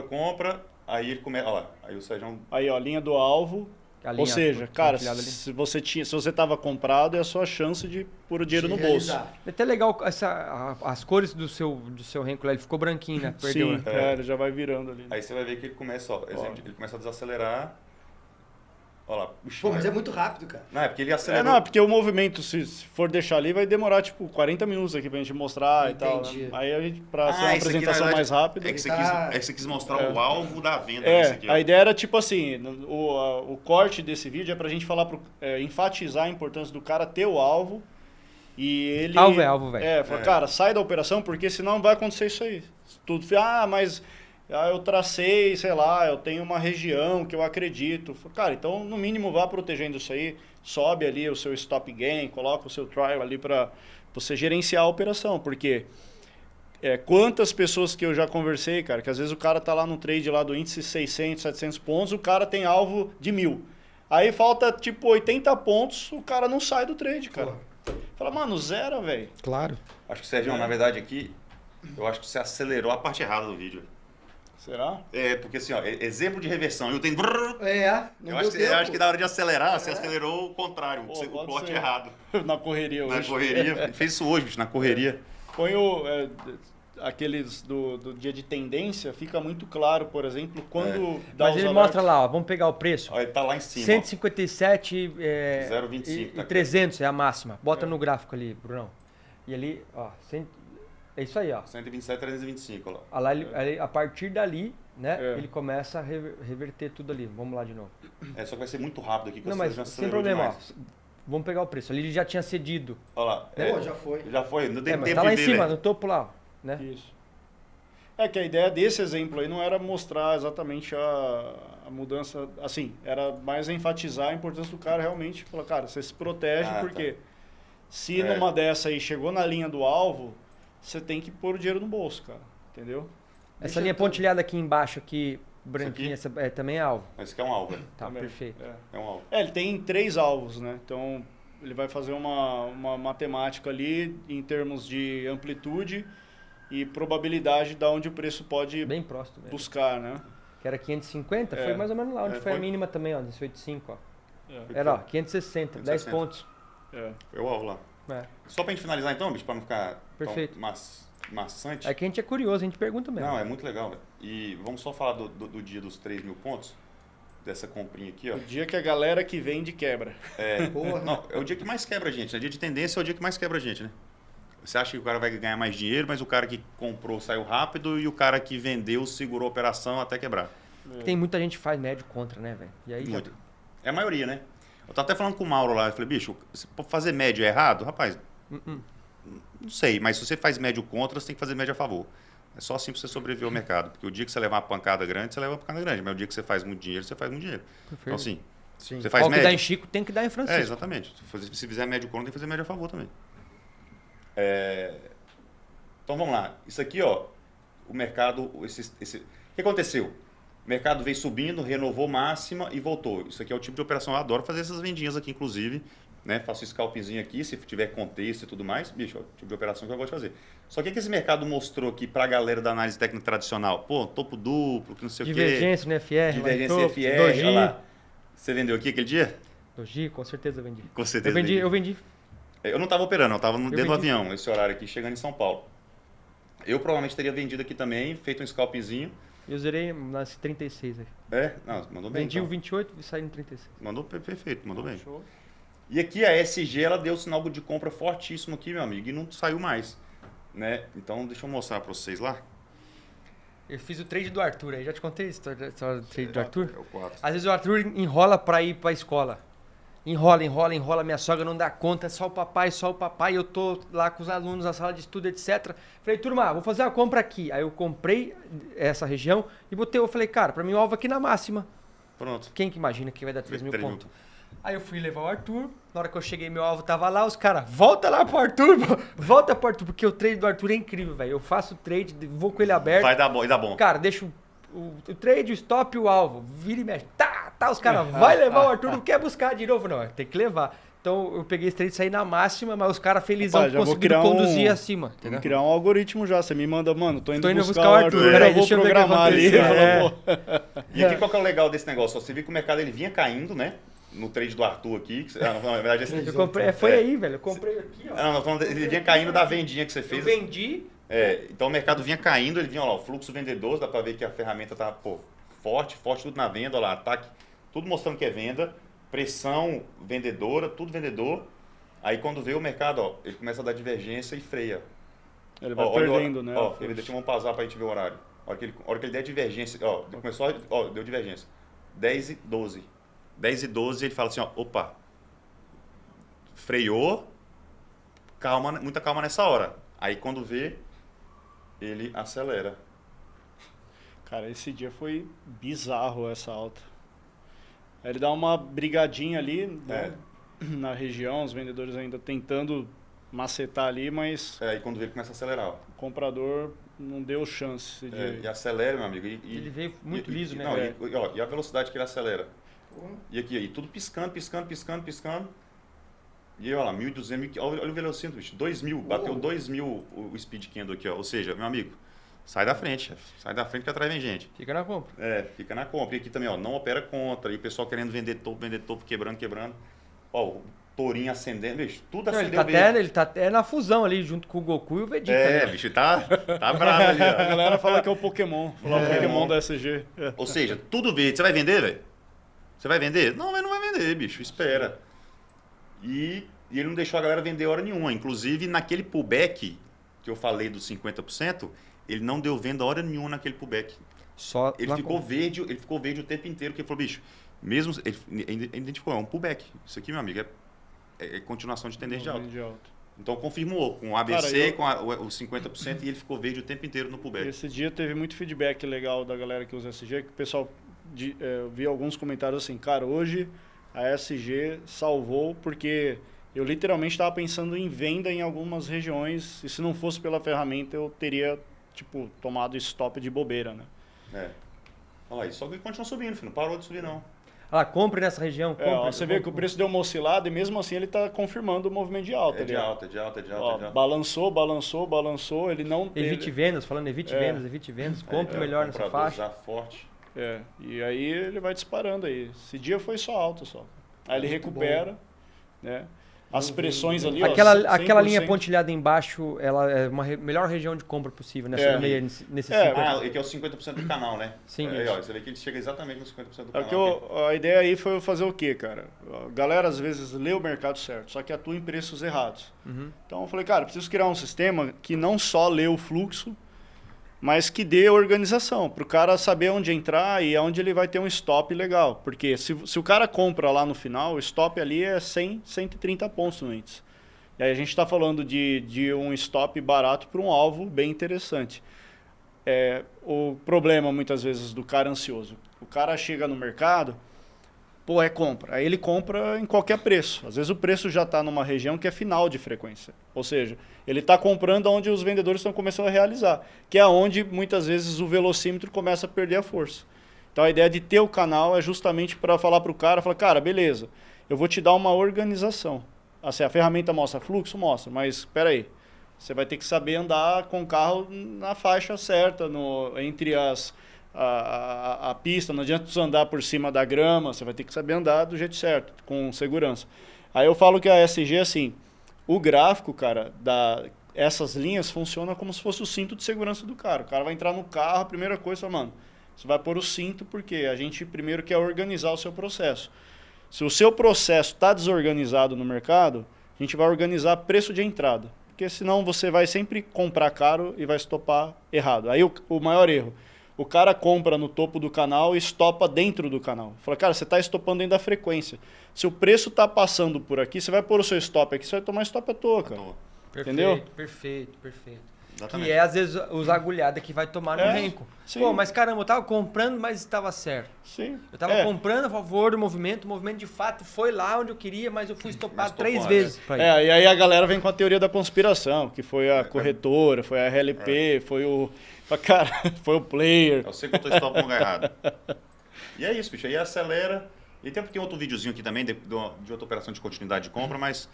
compra. Aí ele começa, ó lá, aí o Sérgio... Aí, ó, linha do alvo. A linha Ou seja, cara, compartilhada ali. se você tava comprado, é a sua chance de pôr o dinheiro no bolso. É até legal as cores do seu renco lá, ele ficou branquinho, né? Perdeu, Sim, né? ele já vai virando ali. Aí você vai ver que ele começa, ó, exemplo, ele começa a desacelerar. Ó lá, Pô, mas é muito rápido, cara. Não, é porque ele acelerou. Porque o movimento, se for deixar ali, vai demorar tipo 40 minutos aqui pra gente mostrar Entendi. e tal. Né? Aí a gente, pra ser uma isso aqui, na apresentação verdade, mais rápida. É que você quis mostrar o alvo da venda. Isso aqui, ó. A ideia era tipo assim, o corte desse vídeo é pra gente falar, enfatizar a importância do cara ter o alvo e ele... Alvo, velho. Fala, cara, sai da operação porque senão vai acontecer isso aí. Tudo, mas eu tracei, sei lá, eu tenho uma região que eu acredito. Cara, então no mínimo vá protegendo isso aí, sobe ali o seu stop gain, coloca o seu trial ali pra você gerenciar a operação, porque... quantas pessoas que eu já conversei, cara, que às vezes o cara tá lá no trade lá do índice 600, 700 pontos, o cara tem alvo de 1.000. Aí falta tipo 80 pontos, o cara não sai do trade, cara. Fala, mano, zero, velho. Claro. Acho que, Sérgio, na verdade aqui, eu acho que você acelerou a parte errada do vídeo. Será? Porque assim, ó, exemplo de reversão, eu tenho... Não Eu acho que na hora de acelerar, você acelerou o contrário, o pode corte ser. errado. Na correria hoje. Na correria, fez isso hoje, bicho, na correria. Põe o... aqueles do dia de tendência, fica muito claro, por exemplo, quando dá Mas os ele alertas. mostra lá, ó, vamos pegar o preço. Olha, ele tá lá em cima. 157 0,25, e tá aqui. 300 é a máxima. Bota no gráfico ali, Brunão. E ali, ó, é isso aí, ó. 127, 325, olha lá. Ah, lá a partir dali, né, É. ele começa a reverter tudo ali. Vamos lá de novo. Só que vai ser muito rápido aqui. Que Não, você mas já sem acelerou problema, demais. ó. Vamos pegar o preço. Ali ele já tinha cedido. Olha lá. Pô, já foi. Já foi. Não deu Mas tempo tá lá de em ver, cima, né? no topo lá, ó, né? Isso. É que a ideia desse exemplo aí não era mostrar exatamente a mudança, assim, era mais enfatizar a importância do cara realmente, falar, cara, você se protege porque se numa dessa aí chegou na linha do alvo, você tem que pôr o dinheiro no bolso, cara, entendeu? Essa linha pontilhada aqui embaixo, aqui, branquinha, aqui? essa, também é alvo. Mas isso aqui é um alvo, Tá, Também. perfeito. É um alvo. Ele tem 3 alvos, né? Então ele vai fazer uma matemática ali em termos de amplitude e probabilidade de onde o preço pode Bem próximo mesmo. buscar, né? Que era 550, É. foi mais ou menos lá onde foi a foi. mínima também, ó, 185, ó. É. Era, ó, 560, 10 pontos. É. Foi o alvo lá. É. Só pra gente finalizar então, bicho, pra não ficar Perfeito. tão maçante. É que a gente é curioso, a gente pergunta mesmo. Não, é muito legal, velho. E vamos só falar do dia dos 3.000 pontos. Dessa comprinha aqui, ó. O dia que a galera que vende quebra. Porra. Não, é o dia que mais quebra a gente. Né? Dia de tendência é o dia que mais quebra a gente, né? Você acha que o cara vai ganhar mais dinheiro, mas o cara que comprou saiu rápido e o cara que vendeu segurou a operação até quebrar. Tem muita gente que faz médio contra, né, velho? E aí já... Muito. É a maioria, né? Eu tava até falando com o Mauro lá, eu falei, bicho, fazer médio é errado? Rapaz, não sei, mas se você faz médio contra, você tem que fazer médio a favor. É só assim pra você sobreviver ao mercado. Porque o dia que você levar uma pancada grande, você leva uma pancada grande. Mas o dia que você faz muito dinheiro, você faz muito dinheiro. Então, assim, Sim. você faz Qual que dá médio. em Chico tem que dar em Francisco. Exatamente. Se fizer médio contra, tem que fazer médio a favor também. Então vamos lá. Isso aqui, ó, o mercado. O que aconteceu? O mercado veio subindo, renovou máxima e voltou. Isso aqui é o tipo de operação. Eu adoro fazer essas vendinhas aqui, inclusive. Né? Faço scalpzinho aqui, se tiver contexto e tudo mais. Bicho, é o tipo de operação que eu gosto de fazer. Só que o que esse mercado mostrou aqui pra galera da análise técnica tradicional? Pô, topo duplo, que não sei o quê. Divergência no FR. Divergência lá em topo, FR, Doji. olha lá. Você vendeu aqui aquele dia? Doji, com certeza eu vendi. Com certeza. Eu vendi. Eu não estava operando, eu estava dentro do vendi. avião, esse horário aqui, chegando em São Paulo. Eu provavelmente teria vendido aqui também, feito um scalpzinho. Eu zerei nas 36 aí. Não, mandou bem. Vendi Então. o 28 e saí no 36. Mandou perfeito, mandou bem. Show. E aqui a SG, ela deu sinal de compra fortíssimo aqui, meu amigo, e não saiu mais. Né? Então, deixa eu mostrar para vocês lá. Eu fiz o trade do Arthur aí. Já te contei a história do trade do Arthur? É o 4. Às vezes o Arthur enrola pra ir pra escola. Enrola. Minha sogra não dá conta, só o papai. Eu tô lá com os alunos na sala de estudo, etc. Falei, turma, vou fazer uma compra aqui. Aí eu comprei essa região e botei. Eu falei, cara, pra mim o alvo aqui na máxima. Pronto. Quem que imagina que vai dar 3 mil 3 mil. pontos? Aí eu fui levar o Arthur. Na hora que eu cheguei, meu alvo tava lá. Os caras, volta lá pro Arthur, pô. Volta pro Arthur, porque o trade do Arthur é incrível, velho. Eu faço o trade, vou com ele aberto. Vai dar bom, e dá bom. Cara, deixa o trade, o stop e o alvo. Vira e mexe. Tá, os caras, vai levar o Arthur, não quer buscar de novo, não. Tem que levar. Então eu peguei esse trade e saí na máxima, mas os caras felizão Rapaz, já vou conseguiram criar conduzir acima. Entendeu? Vamos criar um algoritmo já. Você me manda, mano, tô indo indo buscar o Arthur. Peraí, Eu vou deixa eu ver o que programar ali. aconteceu. Fala, pô. E aqui qual que é o legal desse negócio? Você viu que o mercado ele vinha caindo, né? No trade do Arthur aqui. Não, na verdade, esse... Eu comprei, foi aí, velho. Eu comprei aqui, ó. Não, falando, ele vinha caindo da vendinha que você Eu fez. vendi. Então o mercado vinha caindo, ele vinha, ó lá, o fluxo vendedor, dá pra ver que a ferramenta tá, pô, forte, tudo na venda, ó lá, ataque, tudo mostrando que é venda, pressão vendedora, tudo vendedor. Aí quando vê o mercado, ó, ele começa a dar divergência e freia. Ele vai Ó, olha o perdendo, horário. né? Ó, deixa eu pausar pra gente ver o horário. A hora que ele der divergência, ó, começou, ó, deu divergência. 10 e 12. 10 e 12, ele fala assim, ó, opa, freou, calma, muita calma nessa hora. Aí quando vê, ele acelera. Cara, esse dia foi bizarro essa alta. Aí ele dá uma brigadinha ali, né, na região, os vendedores ainda tentando macetar ali, mas Aí quando vê, ele começa a acelerar, ó. o comprador não deu chance de... E acelera, meu amigo. Ele veio muito liso, né? Não, É. e a velocidade que ele acelera. E aqui, aí, tudo piscando. E aí, olha lá, 1.200, olha o velocímetro, bicho, 2.000, bateu 2.000 o speed candle aqui, ó. Ou seja, meu amigo, sai da frente, chefe. Sai da frente que atrás vem gente. Fica na compra. Fica na compra. E aqui também, ó, não opera contra. E o pessoal querendo vender topo, quebrando. Ó, tourinho acendendo, bicho, tudo Não, acendeu verde. ele tá até na fusão ali, junto com o Goku e o Vegeta. É, né? bicho, tá bravo ali, A ó. galera fala que é o Pokémon. Falar o Pokémon da SG. É. Ou seja, tudo verde. Você vai vender, velho? Você vai vender? Não, mas não vai vender, bicho. Espera. E ele não deixou a galera vender hora nenhuma. Inclusive, naquele pullback que eu falei dos 50%, ele não deu venda hora nenhuma naquele pullback. Só Ele lá ficou verde o tempo inteiro, porque ele falou, bicho, mesmo. Ele identificou, é um pullback. Isso aqui, meu amigo, é continuação de tendência de alta. Então confirmou com o ABC, Cara, com os 50% e ele ficou verde o tempo inteiro no pullback. Esse dia teve muito feedback legal da galera que usa SG, que o pessoal eu vi alguns comentários assim, cara, hoje a SG salvou porque eu literalmente estava pensando em venda em algumas regiões e se não fosse pela ferramenta eu teria, tipo, tomado stop de bobeira, né? É. Olha aí, só que ele continua subindo, filho, não parou de subir não. Ah, compre nessa região. Compre, Ó, você vê que o preço deu uma oscilada e mesmo assim ele está confirmando o movimento de alta. É de alta, de alta. Balançou, ele não teve... Evite vendas, falando evite vendas, compre melhor nessa faixa. Forte. E aí ele vai disparando aí. Esse dia foi só alta só. Aí ele recupera, né? As pressões ali, Aquela 100%. linha pontilhada embaixo, ela é uma melhor região de compra possível, né? Nesse 50%. Que é o 50% do canal, né? Sim. Aí, ó, você vê que ele chega exatamente nos 50% do canal. A ideia aí foi fazer o quê, cara? A galera às vezes lê o mercado certo, só que atua em preços errados. Então eu falei, cara, preciso criar um sistema que não só lê o fluxo, mas que dê organização, para o cara saber onde entrar e onde ele vai ter um stop legal. Porque se o cara compra lá no final, o stop ali é 100, 130 pontos no índice. E aí a gente está falando de um stop barato para um alvo bem interessante. O problema, muitas vezes, do cara ansioso. O cara chega no mercado, é compra. Aí ele compra em qualquer preço. Às vezes o preço já está numa região que é final de frequência. Ou seja, ele está comprando onde os vendedores estão começando a realizar. Que é onde, muitas vezes, o velocímetro começa a perder a força. Então a ideia de ter o canal é justamente para falar para o cara, beleza, eu vou te dar uma organização. Assim, a ferramenta mostra fluxo? Mostra, mas espera aí. Você vai ter que saber andar com o carro na faixa certa, entre a pista, não adianta você andar por cima da grama, você vai ter que saber andar do jeito certo, com segurança. Aí eu falo que a SG, assim, o gráfico, cara, essas linhas funciona como se fosse o cinto de segurança do cara. O cara vai entrar no carro, a primeira coisa, mano, você vai pôr o cinto porque a gente primeiro quer organizar o seu processo. Se o seu processo está desorganizado no mercado, a gente vai organizar preço de entrada, porque senão você vai sempre comprar caro e vai estopar errado. Aí o maior erro, o cara compra no topo do canal e estopa dentro do canal. Fala, cara, você está estopando dentro da frequência. Se o preço está passando por aqui, você vai pôr o seu stop aqui, você vai tomar stop à toa, cara. Entendeu? Perfeito. Exatamente. Que é, às vezes, os agulhadas que vai tomar no renco. Sim. Pô, mas caramba, eu tava comprando, mas estava certo. Sim. Eu tava comprando a favor do movimento, o movimento de fato foi lá onde eu queria, mas eu fui estopado 3 vezes pra ir. E aí a galera vem com a teoria da conspiração, que foi a corretora, foi a RLP, foi o... Cara, foi o player. Eu sei que eu tô stop no lugar errado. E é isso, bicho. Aí acelera. E tem outro videozinho aqui também de outra operação de continuidade de compra, mas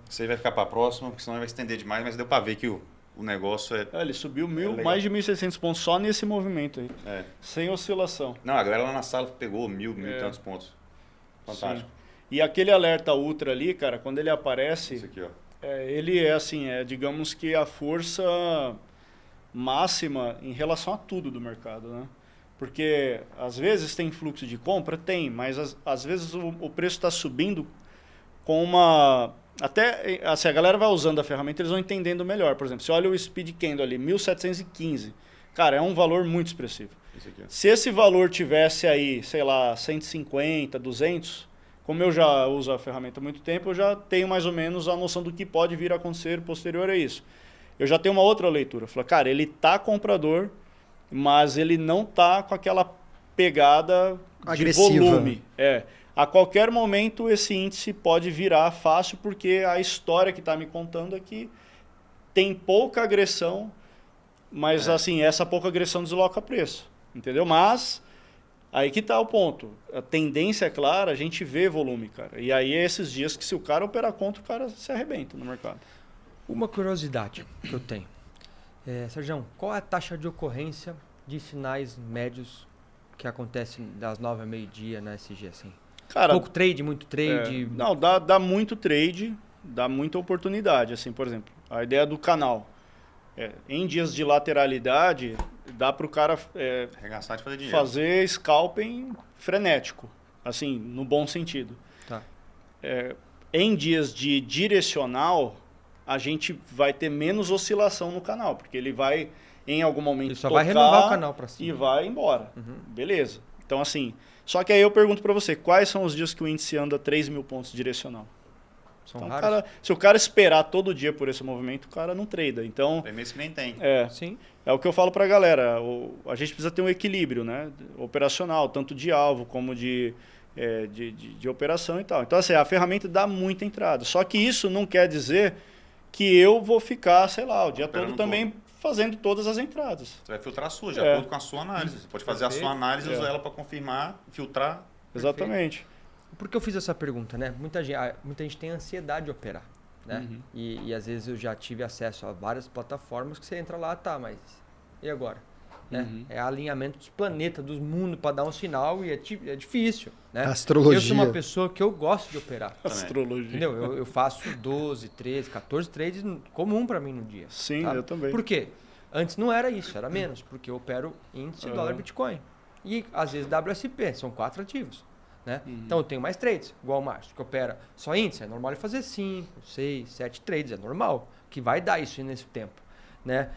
isso aí vai ficar para a próxima, porque senão vai estender demais, mas deu para ver que o negócio é... Ele subiu mais de 1.600 pontos só nesse movimento aí. Sem oscilação. Não, a galera lá na sala pegou 1.000 e tantos pontos. Fantástico. Sim. E aquele alerta ultra ali, cara, quando ele aparece... Isso aqui, ó. Ele é assim, digamos que a força máxima em relação a tudo do mercado, né? Porque às vezes tem fluxo de compra? Tem, mas às vezes o preço está subindo com uma... Até assim, a galera vai usando a ferramenta, eles vão entendendo melhor. Por exemplo, você olha o Speed Candle ali, 1.715. Cara, é um valor muito expressivo. Isso aqui, ó. Se esse valor tivesse aí, sei lá, 150, 200... Como eu já uso a ferramenta há muito tempo, eu já tenho mais ou menos a noção do que pode vir a acontecer posterior a isso. Eu já tenho uma outra leitura. Eu falo, cara, ele tá comprador, mas ele não tá com aquela pegada agressiva de volume. A qualquer momento esse índice pode virar fácil, porque a história que está me contando é que tem pouca agressão, mas assim, essa pouca agressão desloca preço. Entendeu? Mas... aí que está o ponto. A tendência é clara, a gente vê volume, cara. E aí é esses dias que se o cara operar contra, o cara se arrebenta no mercado. Uma curiosidade que eu tenho. Sérgio, qual é a taxa de ocorrência de sinais médios que acontecem das 9 ao meio-dia na SG? Assim? Cara, Pouco trade, muito trade? não, dá muito trade, dá muita oportunidade. Assim, por exemplo, a ideia do canal. Em dias de lateralidade, dá para o cara Arregaçar de fazer dinheiro. fazer scalping frenético, assim, no bom sentido. Tá. Em dias de direcional, a gente vai ter menos oscilação no canal, porque ele vai, em algum momento, Ele só vai renovar o canal para cima. e vai embora. Beleza. Então, assim, só que aí eu pergunto para você, quais são os dias que o índice anda 3.000 pontos direcional? São Então, raros? se o cara esperar todo dia por esse movimento, o cara não trada. Então, Tem mês que nem tem. Sim. é o que eu falo para a galera. A gente precisa ter um equilíbrio, né? Operacional, tanto de alvo como de operação e tal. Então, assim, a ferramenta dá muita entrada. Só que isso não quer dizer que eu vou ficar, sei lá, o dia Operando todo também fazendo todas as entradas. Você vai filtrar a sua, de acordo com a sua análise. Você pode fazer a Perfeito. sua análise e usar ela para confirmar, filtrar. Exatamente. Por que eu fiz essa pergunta, né? Muita gente tem ansiedade de operar, né? E às vezes eu já tive acesso a várias plataformas que você entra lá, tá, mas e agora? Né? É alinhamento dos planetas, dos mundos para dar um sinal e é difícil, né? Astrologia. Eu sou uma pessoa que eu gosto de operar. Astrologia. Entendeu? Eu faço 12, 13, 14 trades comum para mim no dia. Sim, sabe? eu também. Por quê? Antes não era isso, era menos, porque eu opero índice dólar Bitcoin. E às vezes WSP, são 4 ativos. Né? Então eu tenho mais trades, igual o Márcio, que opera só índice. É normal ele fazer 5, 6, 7 trades, é normal, que vai dar isso nesse tempo. Né?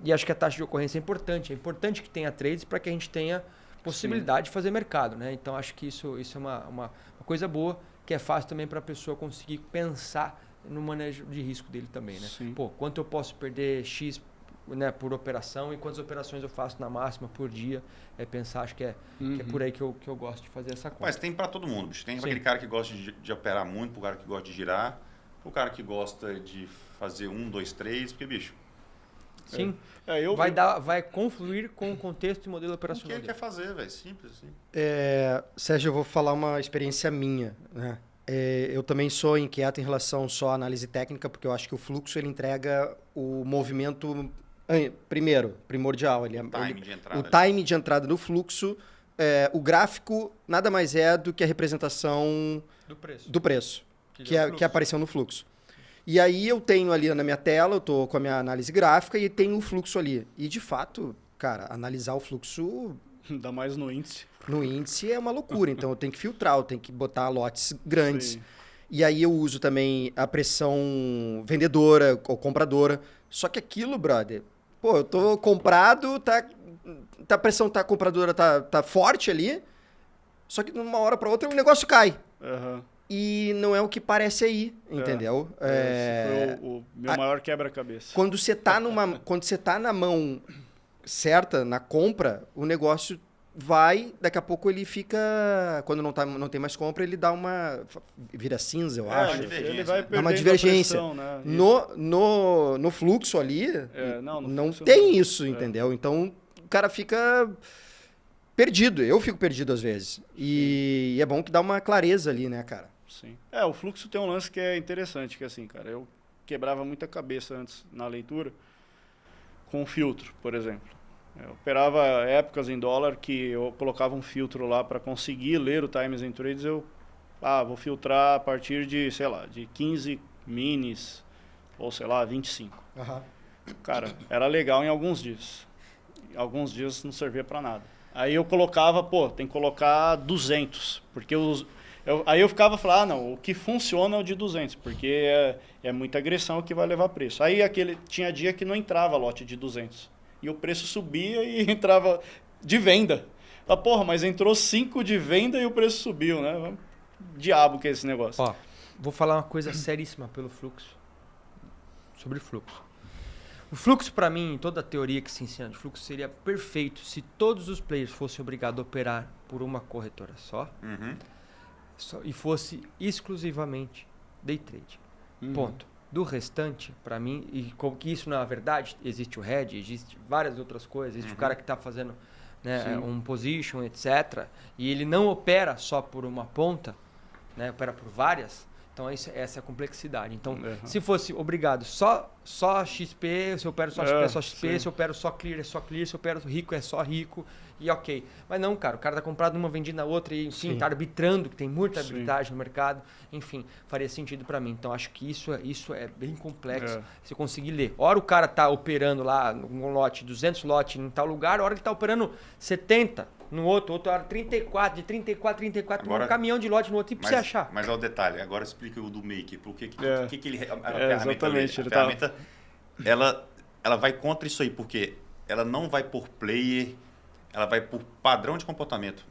E acho que a taxa de ocorrência é importante. É importante que tenha trades para que a gente tenha possibilidade de fazer mercado. Né? Então acho que isso é uma coisa boa, que é fácil também para a pessoa conseguir pensar no manejo de risco dele também. Né? Sim. Pô, quanto eu posso perder X, né, por operação e quantas operações eu faço na máxima por dia. Pensar, acho que é por aí que eu gosto de fazer essa conta. Mas tem para todo mundo, bicho. Tem Sim. aquele cara que gosta de operar muito, pro cara que gosta de girar, pro cara que gosta de fazer 1, 2, 3, porque, bicho, Sim. Eu Vai confluir com o contexto e modelo o operacional que dele. quer fazer, velho? Simples assim. Sérgio, eu vou falar uma experiência minha, né? Eu também sou inquieto em relação só à análise técnica, porque eu acho que o fluxo ele entrega o movimento primordial. O time de entrada do fluxo, o gráfico nada mais é do que a representação do preço que apareceu no fluxo. E aí eu tenho ali na minha tela, eu estou com a minha análise gráfica e tenho o fluxo ali. E de fato, cara, analisar o fluxo Ainda mais no índice. no índice é uma loucura. Então eu tenho que filtrar, eu tenho que botar lotes grandes. Sim. E aí eu uso também a pressão vendedora ou compradora. Só que aquilo, brother, pô, eu tô comprado, a pressão compradora tá forte ali. Só que de uma hora para outra o negócio cai. E não é o que parece aí, entendeu? Esse foi o meu maior quebra-cabeça. Quando você tá na mão certa, na compra, o negócio vai, daqui a pouco ele fica, quando não tem mais compra, ele vira cinza, eu acho. Ele vai Dá uma perdendo divergência. a pressão, né? No fluxo ali, no não fluxo tem não. isso, entendeu? Então, o cara fica perdido. Eu fico perdido às vezes. E é bom que dá uma clareza ali, né, cara? Sim. O fluxo tem um lance que é interessante, que assim, cara, eu quebrava muita cabeça antes na leitura com filtro, por exemplo. Eu operava épocas em dólar que eu colocava um filtro lá para conseguir ler o Times and Trades. Vou filtrar a partir de, sei lá, de 15 minis ou, sei lá, 25. Cara, era legal em alguns dias. Em alguns dias não servia para nada. Aí eu colocava, tem que colocar 200, porque aí eu ficava falando, não, o que funciona é o de 200, porque é muita agressão que vai levar preço. Aí tinha dia que não entrava lote de 200. E o preço subia e entrava de venda. Mas entrou 5 de venda e o preço subiu, né? Diabo que é esse negócio. Ó, vou falar uma coisa seríssima pelo fluxo. Sobre fluxo. O fluxo, para mim, toda a teoria que se ensina de fluxo seria perfeito se todos os players fossem obrigados a operar por uma corretora só. E fosse exclusivamente day trade. Ponto. Do restante, para mim, e como que isso não é verdade, existe o hedge, existe várias outras coisas, existe o cara que está fazendo, né, um position, etc. E ele não opera só por uma ponta, né, opera por várias. Então essa é a complexidade. Então, se fosse obrigado só XP, se eu opero só XP, é só XP, sim. se eu opero só Clear, é só Clear, se eu opero rico, é só rico, e ok. Mas não, cara, o cara tá comprado numa, vendido na outra, e enfim, tá arbitrando, que tem muita arbitragem no mercado, enfim, faria sentido para mim. Então, acho que isso é bem complexo, se conseguir ler. Ora o cara tá operando lá um lote, 200 lotes em tal lugar, ora ele tá operando 70 no outro hora 34, de 34, agora, um caminhão de lote no outro, e pra você achar. Mas é o detalhe, agora explica o do Maker, por que ele... Exatamente. A ferramenta, ela vai contra isso aí, porque ela não vai por player, ela vai por padrão de comportamento.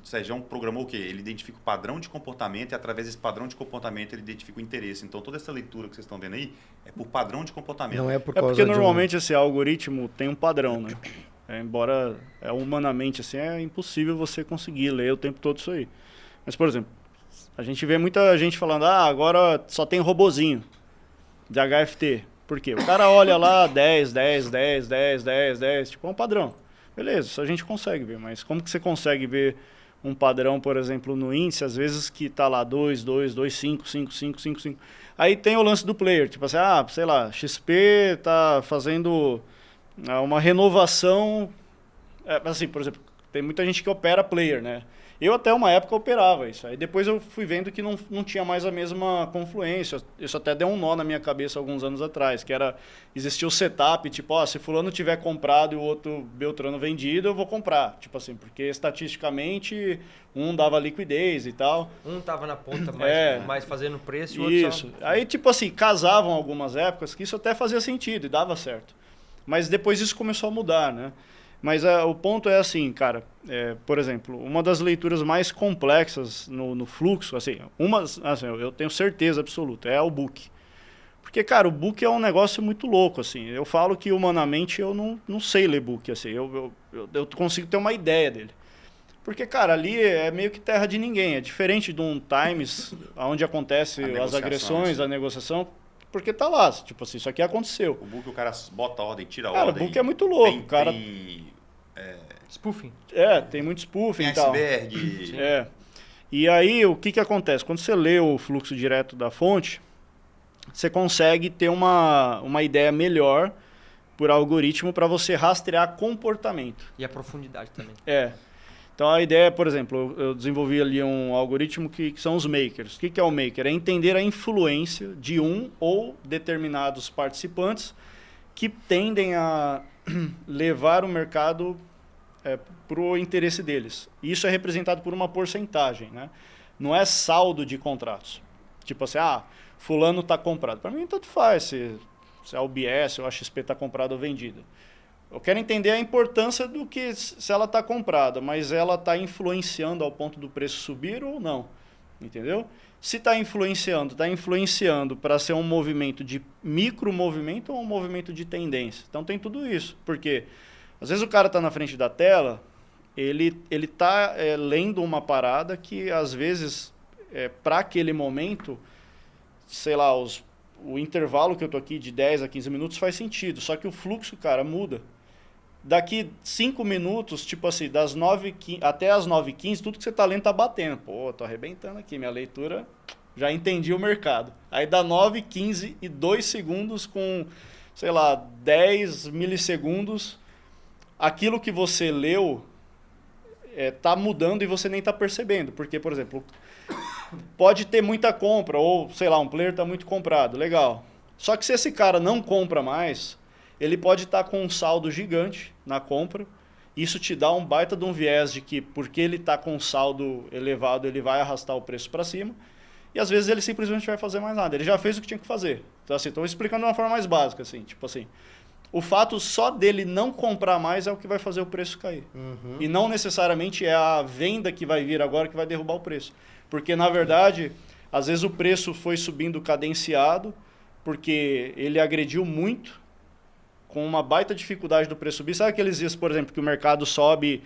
O Sérgio programou o quê? Ele identifica o padrão de comportamento e através desse padrão de comportamento ele identifica o interesse. Então toda essa leitura que vocês estão vendo aí é por padrão de comportamento. Não é por causa porque normalmente esse algoritmo tem um padrão, né? Embora humanamente assim, é impossível você conseguir ler o tempo todo isso aí. Mas, por exemplo, a gente vê muita gente falando, agora só tem robozinho de HFT. Por quê? O cara olha lá 10, tipo, é um padrão. Beleza, isso a gente consegue ver, mas como que você consegue ver um padrão, por exemplo, no índice, às vezes que tá lá 2, 5, 5, 5, 5, 5. Aí tem o lance do player, tipo assim, sei lá, XP tá fazendo uma renovação, assim, por exemplo, tem muita gente que opera player, né? Eu até uma época operava isso, aí depois eu fui vendo que não tinha mais a mesma confluência, isso até deu um nó na minha cabeça alguns anos atrás, que existia o setup, tipo, se fulano tiver comprado e o outro Beltrano vendido, eu vou comprar, tipo assim, porque estatisticamente um dava liquidez e tal. Um tava na ponta mais fazendo preço e o outro isso. Aí, tipo assim, casavam algumas épocas que isso até fazia sentido e dava certo. Mas depois isso começou a mudar, né? Mas o ponto é assim, cara, por exemplo, uma das leituras mais complexas no fluxo, assim, eu tenho certeza absoluta, é o book. Porque, cara, o book é um negócio muito louco, assim. Eu falo que humanamente eu não sei ler book, assim, eu consigo ter uma ideia dele. Porque, cara, ali é meio que terra de ninguém, é diferente de um Times, onde acontece as agressões, a negociação. Porque tá lá, tipo assim, isso aqui aconteceu. O book o cara bota a ordem, tira a ordem. Cara, o book é muito louco. Spoofing. Tem muito spoofing e tal. Iceberg. E aí, o que acontece? Quando você lê o fluxo direto da fonte, você consegue ter uma ideia melhor por algoritmo para você rastrear comportamento. E a profundidade também. Então, a ideia, por exemplo, eu desenvolvi ali um algoritmo que são os makers. O que é o maker? É entender a influência de um ou determinados participantes que tendem a levar o mercado para o interesse deles. E isso é representado por uma porcentagem, né? Não é saldo de contratos. Tipo assim, fulano está comprado. Para mim, tanto faz se a UBS ou a XP está comprada ou vendida. Eu quero entender a importância do que se ela está comprada, mas ela está influenciando ao ponto do preço subir ou não, entendeu? Se está influenciando para ser um movimento de micro movimento ou um movimento de tendência. Então tem tudo isso, porque às vezes o cara está na frente da tela, ele está lendo uma parada que às vezes para aquele momento, sei lá, o intervalo que eu estou aqui de 10 a 15 minutos faz sentido, só que o fluxo, cara, muda. Daqui 5 minutos, tipo assim, das 9h15 até as 9h15, tudo que você tá lendo tá batendo. Pô, tô arrebentando aqui, minha leitura, já entendi o mercado. Aí dá 9h15 e 2 segundos com, sei lá, 10 milissegundos, aquilo que você leu tá mudando e você nem tá percebendo. Porque, por exemplo, pode ter muita compra, ou, sei lá, um player tá muito comprado, legal. Só que se esse cara não compra mais, ele pode estar com um saldo gigante na compra. Isso te dá um baita de um viés de que, porque ele está com um saldo elevado, ele vai arrastar o preço para cima. E às vezes ele simplesmente vai fazer mais nada. Ele já fez o que tinha que fazer. Então, assim, estou explicando de uma forma mais básica. Assim, tipo assim, o fato só dele não comprar mais é o que vai fazer o preço cair. Uhum. E não necessariamente é a venda que vai vir agora que vai derrubar o preço. Porque, na verdade, às vezes o preço foi subindo cadenciado, porque ele agrediu muito, com uma baita dificuldade do preço subir. Sabe aqueles dias, por exemplo, que o mercado sobe,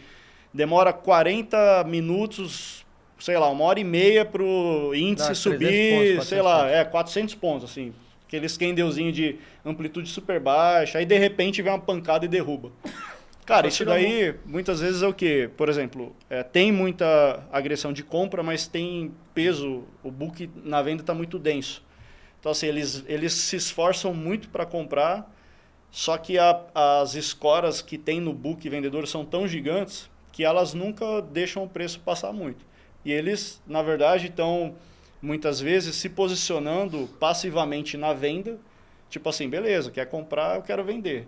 demora 40 minutos, sei lá, 1h30 para o índice subir, pontos, sei lá, 400 pontos, assim. Aquele candlezinho de amplitude super baixa, aí de repente vem uma pancada e derruba. Cara, isso daí muitas vezes é o quê? Por exemplo, tem muita agressão de compra, mas tem peso, o book na venda está muito denso. Então, assim, eles se esforçam muito para comprar, só que as escoras que tem no book vendedor são tão gigantes que elas nunca deixam o preço passar muito. E eles, na verdade, estão muitas vezes se posicionando passivamente na venda, tipo assim, beleza, quer comprar, eu quero vender.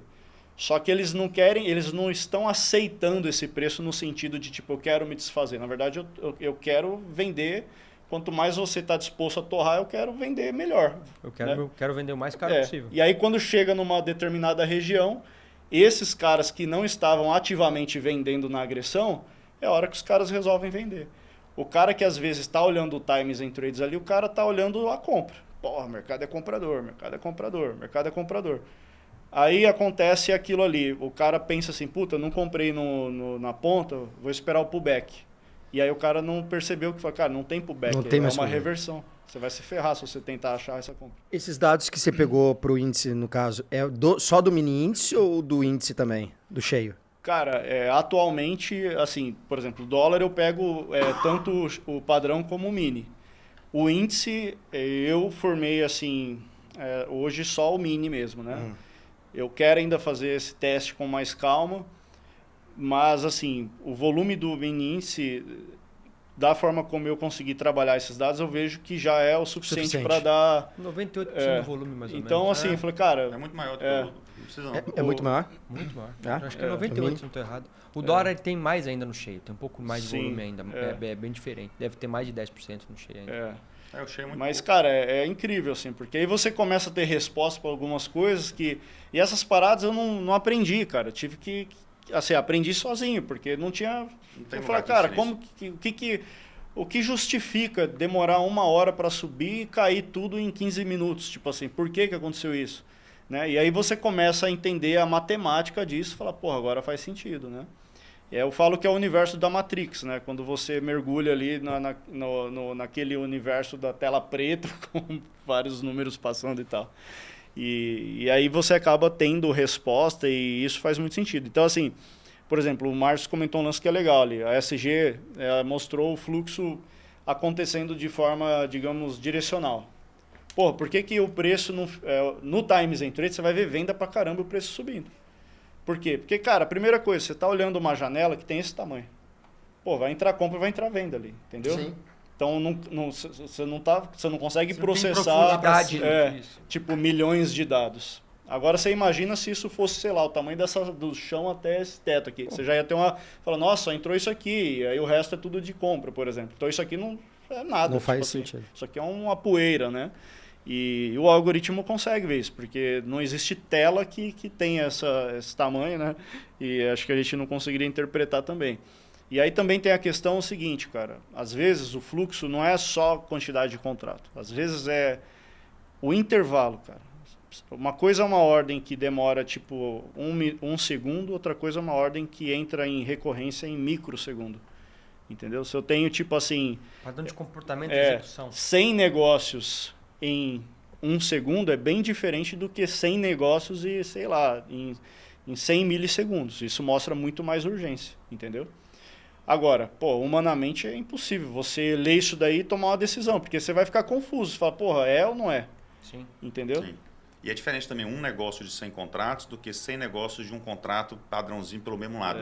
Só que eles não querem, eles não estão aceitando esse preço no sentido de tipo, eu quero me desfazer. Na verdade, eu quero vender. Quanto mais você está disposto a torrar, eu quero vender melhor. Eu quero vender o mais caro possível. E aí, quando chega numa determinada região, esses caras que não estavam ativamente vendendo na agressão, é a hora que os caras resolvem vender. O cara que às vezes está olhando o Times and Trades ali, o cara está olhando a compra. Porra, mercado é comprador, mercado é comprador, mercado é comprador. Aí acontece aquilo ali, o cara pensa assim, puta, não comprei na ponta, vou esperar o pullback. E aí o cara não percebeu que foi, cara, não tem pullback, Não tem mais uma pullback. reversão. Você vai se ferrar se você tentar achar essa compra. Esses dados que você pegou pro índice, no caso, é só do mini índice ou do índice também? Do cheio? Cara, atualmente, assim, por exemplo, o dólar eu pego tanto o padrão como o mini. O índice, eu formei, assim, hoje só o mini mesmo, né? Eu quero ainda fazer esse teste com mais calma, mas, assim, o volume do mini índice, da forma como eu consegui trabalhar esses dados, eu vejo que já é o suficiente para dar... 98% do volume, mais ou menos. Então, assim, eu falei, cara... É muito maior do que o... Não precisa não. É muito maior? Muito maior. Ah? Eu acho que é 98, se não estou errado. O dólar ele tem mais ainda no cheio, tem um pouco mais de Sim, volume ainda. É bem diferente. Deve ter mais de 10% no cheio ainda. Eu achei muito Mas, pouco. cara, é incrível, assim, porque aí você começa a ter resposta para algumas coisas que... E essas paradas eu não aprendi, cara. Eu tive que... Assim, aprendi sozinho, porque não tinha... Não tem Eu lugar falei, que cara, ensine isso. o que justifica demorar 1 hora para subir e cair tudo em 15 minutos? Tipo assim, por que aconteceu isso? Né? E aí você começa a entender a matemática disso e fala, porra, agora faz sentido, né? Eu falo que é o universo da Matrix, né? Quando você mergulha ali naquele universo da tela preta, com vários números passando e tal. E aí você acaba tendo resposta e isso faz muito sentido. Então, assim, por exemplo, o Márcio comentou um lance que é legal ali. A SG mostrou o fluxo acontecendo de forma, digamos, direcional. Pô, por que o preço no Times and Trades você vai ver venda pra caramba o preço subindo? Por quê? Porque, cara, a primeira coisa, você está olhando uma janela que tem esse tamanho. Pô, vai entrar compra, vai entrar venda ali, entendeu? Sim. Então, você não consegue processar tipo milhões de dados. Agora, você imagina se isso fosse, sei lá, o tamanho do chão até esse teto aqui. Você já ia ter fala, nossa, só entrou isso aqui, e aí o resto é tudo de compra, por exemplo. Então, isso aqui não é nada. Não tipo faz assim, sentido. Isso aqui é uma poeira, né? E o algoritmo consegue ver isso, porque não existe tela que tenha esse tamanho, né? E acho que a gente não conseguiria interpretar também. E aí também tem a questão seguinte, cara. Às vezes o fluxo não é só quantidade de contrato. Às vezes é o intervalo, cara. Uma coisa é uma ordem que demora tipo um segundo, outra coisa é uma ordem que entra em recorrência em microsegundo. Entendeu? Se eu tenho tipo assim... Padrão de comportamento e execução. 100 negócios em 1 segundo é bem diferente do que 100 negócios e, sei lá, em 100 milissegundos. Isso mostra muito mais urgência, entendeu? Agora, pô, humanamente é impossível você ler isso daí e tomar uma decisão, porque você vai ficar confuso. Você fala, porra, é ou não é? Sim. Entendeu? Sim. E é diferente também um negócio de 100 contratos do que 100 negócios de um contrato padrãozinho pelo mesmo lado.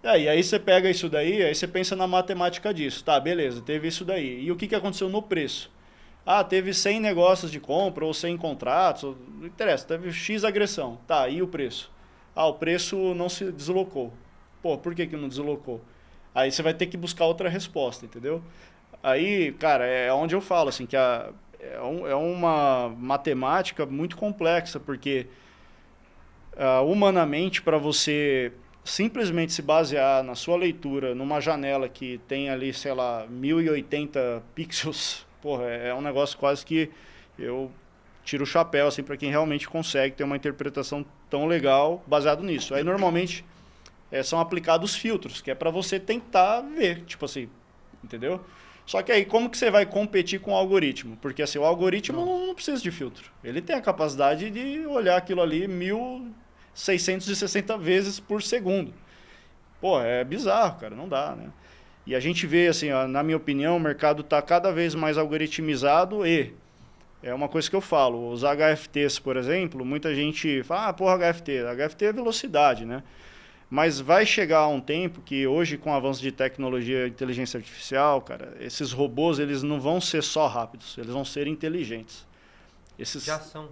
E aí você pega isso daí, aí você pensa na matemática disso. Tá, beleza, teve isso daí. E o que aconteceu no preço? Ah, teve 100 negócios de compra ou 100 contratos, não interessa, teve X agressão. Tá, e o preço? Ah, o preço não se deslocou. Pô, por que não deslocou? Aí você vai ter que buscar outra resposta, entendeu? Aí, cara, é onde eu falo, assim, que é uma matemática muito complexa, porque humanamente, para você simplesmente se basear na sua leitura numa janela que tem ali, sei lá, 1080 pixels, porra, é um negócio quase que eu tiro o chapéu assim, para quem realmente consegue ter uma interpretação tão legal baseado nisso. Aí, normalmente, são aplicados filtros, que é para você tentar ver, tipo assim, entendeu? Só que aí, como que você vai competir com o algoritmo? Porque assim, o algoritmo não precisa de filtro. Ele tem a capacidade de olhar aquilo ali 660 vezes por segundo. Pô, é bizarro, cara, não dá, né? E a gente vê, assim, ó, na minha opinião, o mercado está cada vez mais algoritmizado e é uma coisa que eu falo, os HFTs, por exemplo, muita gente fala, porra, HFT é velocidade, né? Mas vai chegar um tempo que hoje, com o avanço de tecnologia e inteligência artificial, cara, esses robôs, eles não vão ser só rápidos, eles vão ser inteligentes. Já são.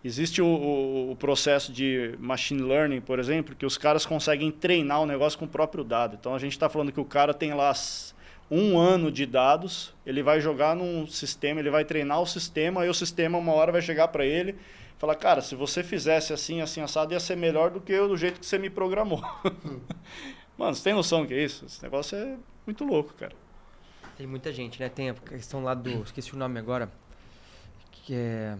Existe o processo de machine learning, por exemplo, que os caras conseguem treinar o negócio com o próprio dado. Então, a gente está falando que o cara tem lá 1 ano de dados, ele vai jogar num sistema, ele vai treinar o sistema, e o sistema, uma hora, vai chegar para ele e falar, cara, se você fizesse assim, assim, assado, ia ser melhor do que eu, do jeito que você me programou. Mano, você tem noção do que é isso? Esse negócio é muito louco, cara. Tem muita gente, né? Tem a questão lá do... Esqueci o nome agora. Que é...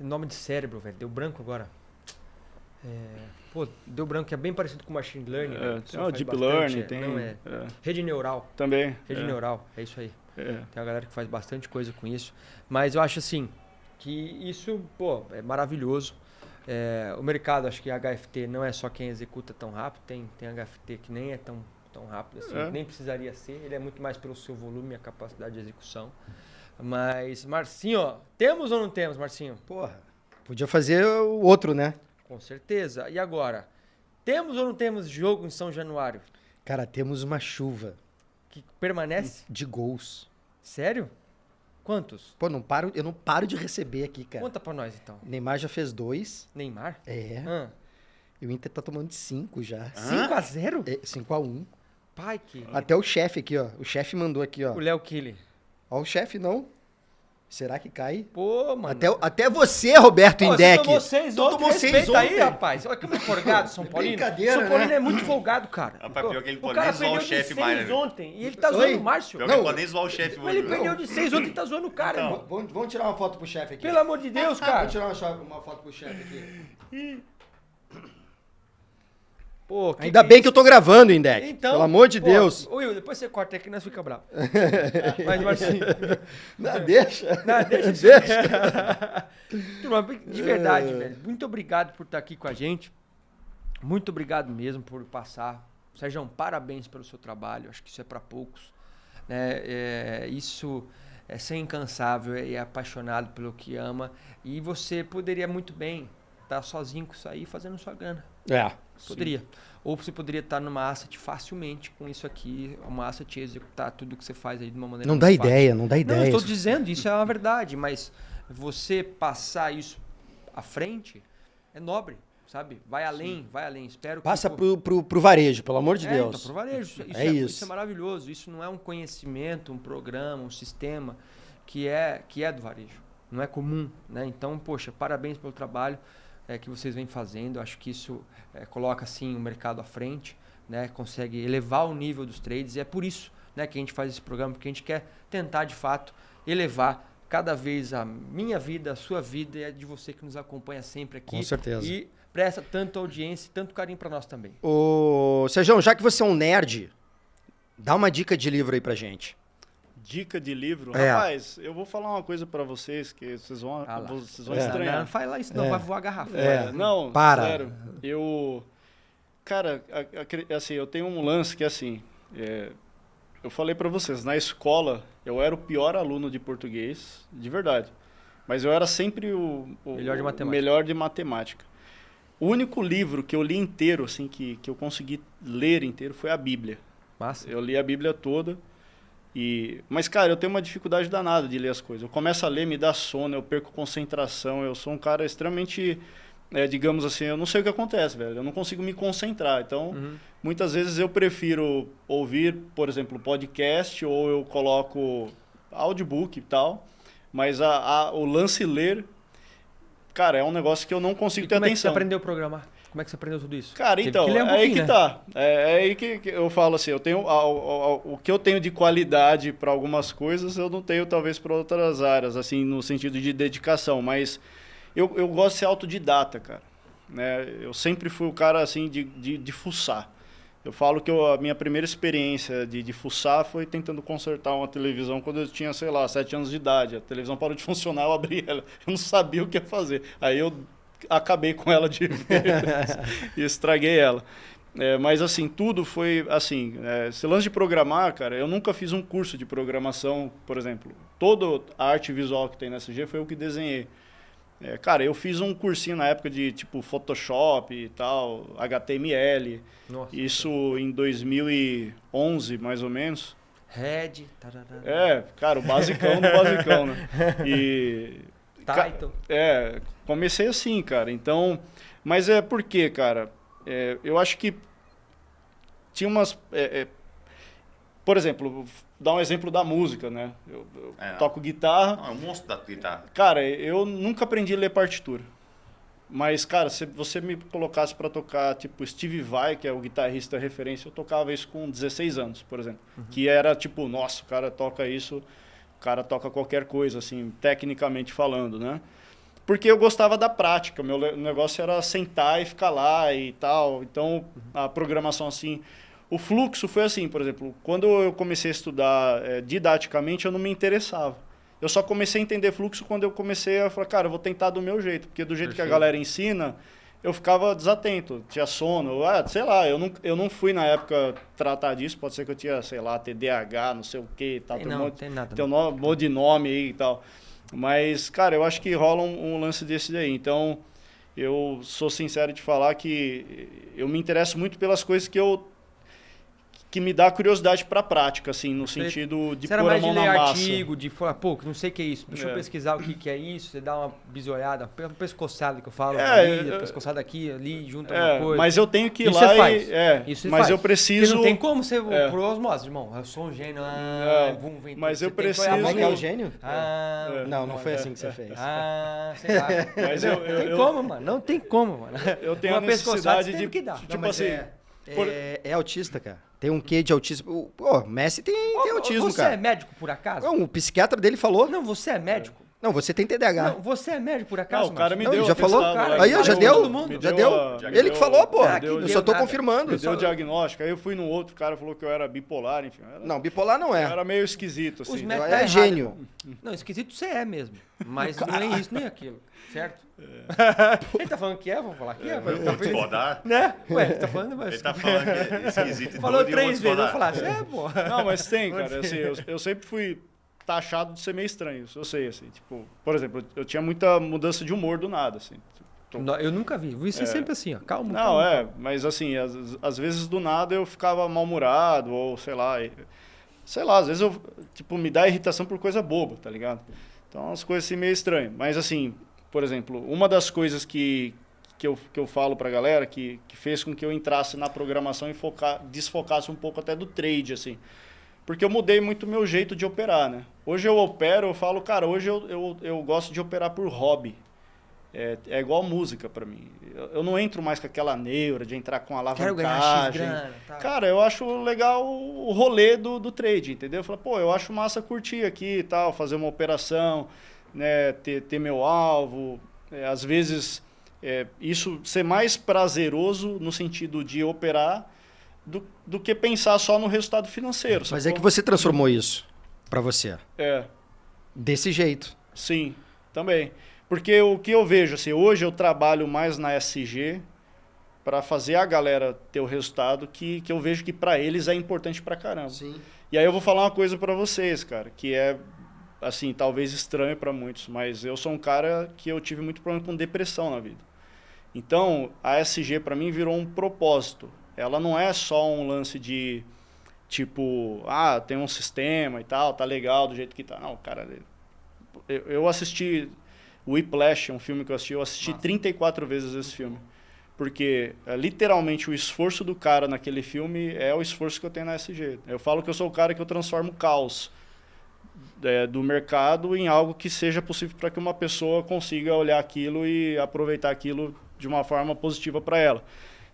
Nome de cérebro, velho. Deu branco agora. Deu branco, que é bem parecido com machine learning. Né? Tem o deep learning, tem... Rede neural. Também. Rede neural, é isso aí. Tem uma galera que faz bastante coisa com isso. Mas eu acho assim, que isso, é maravilhoso. O mercado, acho que HFT não é só quem executa tão rápido. Tem HFT que nem é tão rápido assim, nem precisaria ser. Ele é muito mais pelo seu volume e a capacidade de execução. Mas, Marcinho, temos ou não temos, Marcinho? Porra, podia fazer o outro, né? Com certeza. E agora? Temos ou não temos jogo em São Januário? Cara, temos uma chuva Que permanece? de gols. Sério? Quantos? Pô, eu não paro de receber aqui, cara. Conta pra nós, então. Neymar já fez 2. Neymar? E o Inter tá tomando de 5 já. 5-0? 5-1. Pai, que... Até o chefe aqui, ó. O chefe mandou aqui, ó. O Léo Kili. Ó, o chefe não. Será que cai? Pô, mano. Até você, Roberto Indec. Você tomou 6 ontem, tomou 6 respeita aí, ontem. rapaz. Olha como é folgado, São Paulino. Brincadeira, São Paulino né? é muito folgado, cara. Rapaz, pior que ele O pode cara nem zoar o perdeu de chefe 6 mais, né? ontem. E ele tá Oi? zoando o Márcio. Pior que ele pode nem zoar o chefe Mas ele hoje. perdeu de 6 ontem e tá zoando o cara, irmão. Vamos tirar uma foto pro chefe aqui. Pelo amor de Deus, cara. Vamos tirar uma foto pro chefe aqui. Pô, Ainda bem que eu tô gravando, Indec. Então, Pelo amor de Deus. Ô, Will, depois você corta aqui, nós fica bravo. Mas, Marcinho... Não, deixa. Não, deixa. Turma, de verdade, velho. Muito obrigado por estar aqui com a gente. Muito obrigado mesmo por passar. Sérgio, parabéns pelo seu trabalho. Acho que isso é para poucos. Isso é ser incansável e é apaixonado pelo que ama. E você poderia muito bem estar sozinho com isso aí, fazendo sua grana. Poderia. Sim. Ou você poderia estar numa asset facilmente com isso aqui, uma asset executar tudo que você faz aí de uma maneira Não dá ideia, não dá ideia. Não, eu estou dizendo, isso é uma verdade, mas você passar isso à frente é nobre, sabe? Vai além, vai além. Espero que... Passa pro varejo, pelo amor de Deus. Então, pro varejo. Isso é maravilhoso. Isso não é um conhecimento, um programa, um sistema que é do varejo. Não é comum, né? Então, poxa, parabéns pelo trabalho que vocês vêm fazendo. Acho que isso coloca assim o mercado à frente, né? Consegue elevar o nível dos trades, e é por isso, né, que a gente faz esse programa, porque a gente quer tentar de fato elevar cada vez a minha vida, a sua vida e a de você que nos acompanha sempre aqui. Com certeza. E presta tanto audiência e tanto carinho para nós também. Ô, Sérgio, já que você é um nerd, dá uma dica de livro aí pra gente. Dica de livro? Rapaz, eu vou falar uma coisa pra vocês que vocês vão estranhar. Não fala isso, não vai voar a garrafa. Não, para. Sério. Cara, assim, eu tenho um lance que assim, eu falei pra vocês, na escola eu era o pior aluno de português, de verdade. Mas eu era sempre o melhor de matemática. O único livro que eu li inteiro, assim, que eu consegui ler inteiro foi a Bíblia. Massa. Eu li a Bíblia toda. Mas, cara, eu tenho uma dificuldade danada de ler as coisas. Eu começo a ler, me dá sono, eu perco concentração. Eu sou um cara extremamente, digamos assim, eu não sei o que acontece, velho. Eu não consigo me concentrar. Então, muitas vezes eu prefiro ouvir, por exemplo, podcast, ou eu coloco audiobook e tal. Mas o lance ler, cara, é um negócio que eu não consigo ter atenção. Como é que você aprendeu a programar? Como é que você aprendeu tudo isso? Cara, então, é aí que tá. É aí que eu falo assim, eu tenho o que eu tenho de qualidade para algumas coisas, eu não tenho talvez para outras áreas, assim, no sentido de dedicação, mas eu gosto de ser autodidata, cara. Né? Eu sempre fui o cara, assim, de fuçar. Eu falo que a minha primeira experiência de fuçar foi tentando consertar uma televisão quando eu tinha, sei lá, 7 anos de idade. A televisão parou de funcionar, eu abri ela. Eu não sabia o que ia fazer. Aí acabei com ela de vez e estraguei ela. Mas assim, tudo foi assim, esse lance de programar, cara, eu nunca fiz um curso de programação, por exemplo. Toda a arte visual que tem na SG foi eu que desenhei. Cara, eu fiz um cursinho na época de tipo Photoshop e tal, HTML. Nossa. Isso em 2011, mais ou menos. Red. Tarará. Cara, o basicão do basicão, né? E... Title. Comecei assim, cara. Então, mas por quê, cara? Eu acho que tinha umas... por exemplo, dar um exemplo da música, né? Eu toco guitarra. Não, é um monstro da guitarra. Cara, eu nunca aprendi a ler partitura. Mas, cara, se você me colocasse para tocar, tipo, Steve Vai, que é o guitarrista referência, eu tocava isso com 16 anos, por exemplo. Que era, tipo, nossa, o cara toca isso, o cara toca qualquer coisa, assim, tecnicamente falando, né? Porque eu gostava da prática, o meu negócio era sentar e ficar lá e tal. Então, a programação, assim... O fluxo foi assim, por exemplo, quando eu comecei a estudar didaticamente, eu não me interessava. Eu só comecei a entender fluxo quando eu comecei a falar, cara, eu vou tentar do meu jeito, porque do jeito que a galera ensina, eu ficava desatento, tinha sono, sei lá, eu não fui na época tratar disso, pode ser que eu tinha, sei lá, TDAH, não sei o que e tal, Tem nada. tem um monte de nome aí e tal. Mas, cara, eu acho que rola um lance desse daí. Então, eu sou sincero de falar que eu me interesso muito pelas coisas que me dá curiosidade para a prática, assim, no sentido de Você era pôr a mais de mão ler na massa. artigo, de falar, pô, não sei o que é isso, deixa eu pesquisar o que é isso, você dá uma bisoiada, uma pescoçada que eu falo, pescoçada aqui, ali, junta uma coisa. Mas eu tenho que ir isso lá você faz. Isso mas eu preciso... Porque não tem como você, por osmose, irmão, eu sou um gênio, vem mas eu preciso... Como é que é o gênio? Não foi assim que você fez. Sei lá. Mas não tem como, mano, não tem como, mano. Eu tenho a necessidade de... que dar. Tipo assim... É autista, cara. Tem um quê de autismo. Pô, Messi tem autismo, você cara. Você é médico, por acaso? Não, o psiquiatra dele falou. Não, você é médico. Não, você tem TDAH. Não, você é médico, por acaso? Não, o cara me Não, deu ele já falou? atestado, Aí, já deu? todo mundo. Já deu? Ele que falou, pô. Eu só tô nada. confirmando. Me deu o diagnóstico. Aí eu fui no outro, o cara falou que eu era bipolar, enfim. Não, bipolar não Eu é. era meio esquisito, assim. É gênio. Não, esquisito você é mesmo. Mas não é isso nem aquilo, certo? Ele tá falando que vamos falar que Vou discordar. Né? Ué, ele tá falando... Ele tá falando que é esquisito e Falou doido, e eu vou 3 vezes, eu discordar. vou falar, pô. Não, mas tem, cara. Assim, eu sempre fui taxado de ser meio estranho, isso eu sei, assim. Tipo, por exemplo, eu tinha muita mudança de humor do nada, assim. Eu nunca vi. Você sempre assim, ó. Calma. Não, calma. mas assim, às vezes do nada eu ficava mal-humorado, ou sei lá, às vezes eu, tipo, me dá irritação por coisa boba, tá ligado? Então, umas coisas assim meio estranhas. Mas assim, por exemplo, uma das coisas que eu falo pra galera, que fez com que eu entrasse na programação e desfocasse um pouco até do trade, assim. Porque eu mudei muito o meu jeito de operar, né? Hoje eu falo, cara, hoje eu gosto de operar por hobby. É igual música pra mim. Eu não entro mais com aquela neura de entrar com Quero ganhar X alavancagem. grana, tá. Cara, eu acho legal o rolê do trade, entendeu? Eu falo, pô, eu acho massa curtir aqui e tal, fazer uma operação, né, ter meu alvo. Às vezes, isso ser mais prazeroso no sentido de operar do que pensar só no resultado financeiro. Mas sacou? é que você transformou isso pra você. Desse jeito. Sim, também. Porque o que eu vejo, assim, hoje eu trabalho mais na SG para fazer a galera ter o resultado que eu vejo que para eles é importante pra caramba. Sim. E aí eu vou falar uma coisa para vocês, cara, que é, assim, talvez estranho para muitos, mas eu sou um cara que eu tive muito problema com depressão na vida. Então, a SG para mim virou um propósito. Ela não é só um lance de, tipo, tem um sistema e tal, tá legal do jeito que tá. Não, cara, eu assisti Whiplash, um filme que eu assisti 34 vezes esse filme. Porque, literalmente, o esforço do cara naquele filme é o esforço que eu tenho na SG. Eu falo que eu sou o cara que eu transformo o caos do mercado em algo que seja possível para que uma pessoa consiga olhar aquilo e aproveitar aquilo de uma forma positiva para ela.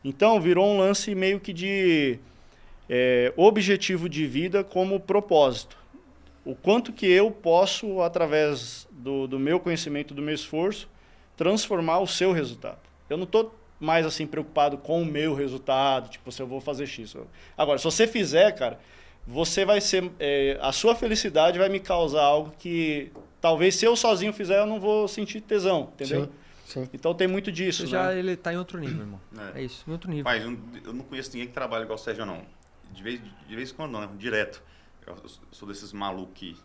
Então, virou um lance meio que de objetivo de vida como propósito. O quanto que eu posso, através do meu conhecimento, do meu esforço, transformar o seu resultado. Eu não estou mais assim preocupado com o meu resultado, tipo, se eu vou fazer X. Agora, se você fizer, cara, você vai ser... a sua felicidade vai me causar algo que talvez se eu sozinho fizer, eu não vou sentir tesão, entendeu? Sim. Então tem muito disso, né? Ele tá em outro nível, irmão. É isso, em outro nível. Mas eu não conheço ninguém que trabalha igual o Sérgio, não. De vez em quando não, né? Direto. Eu sou desses malucos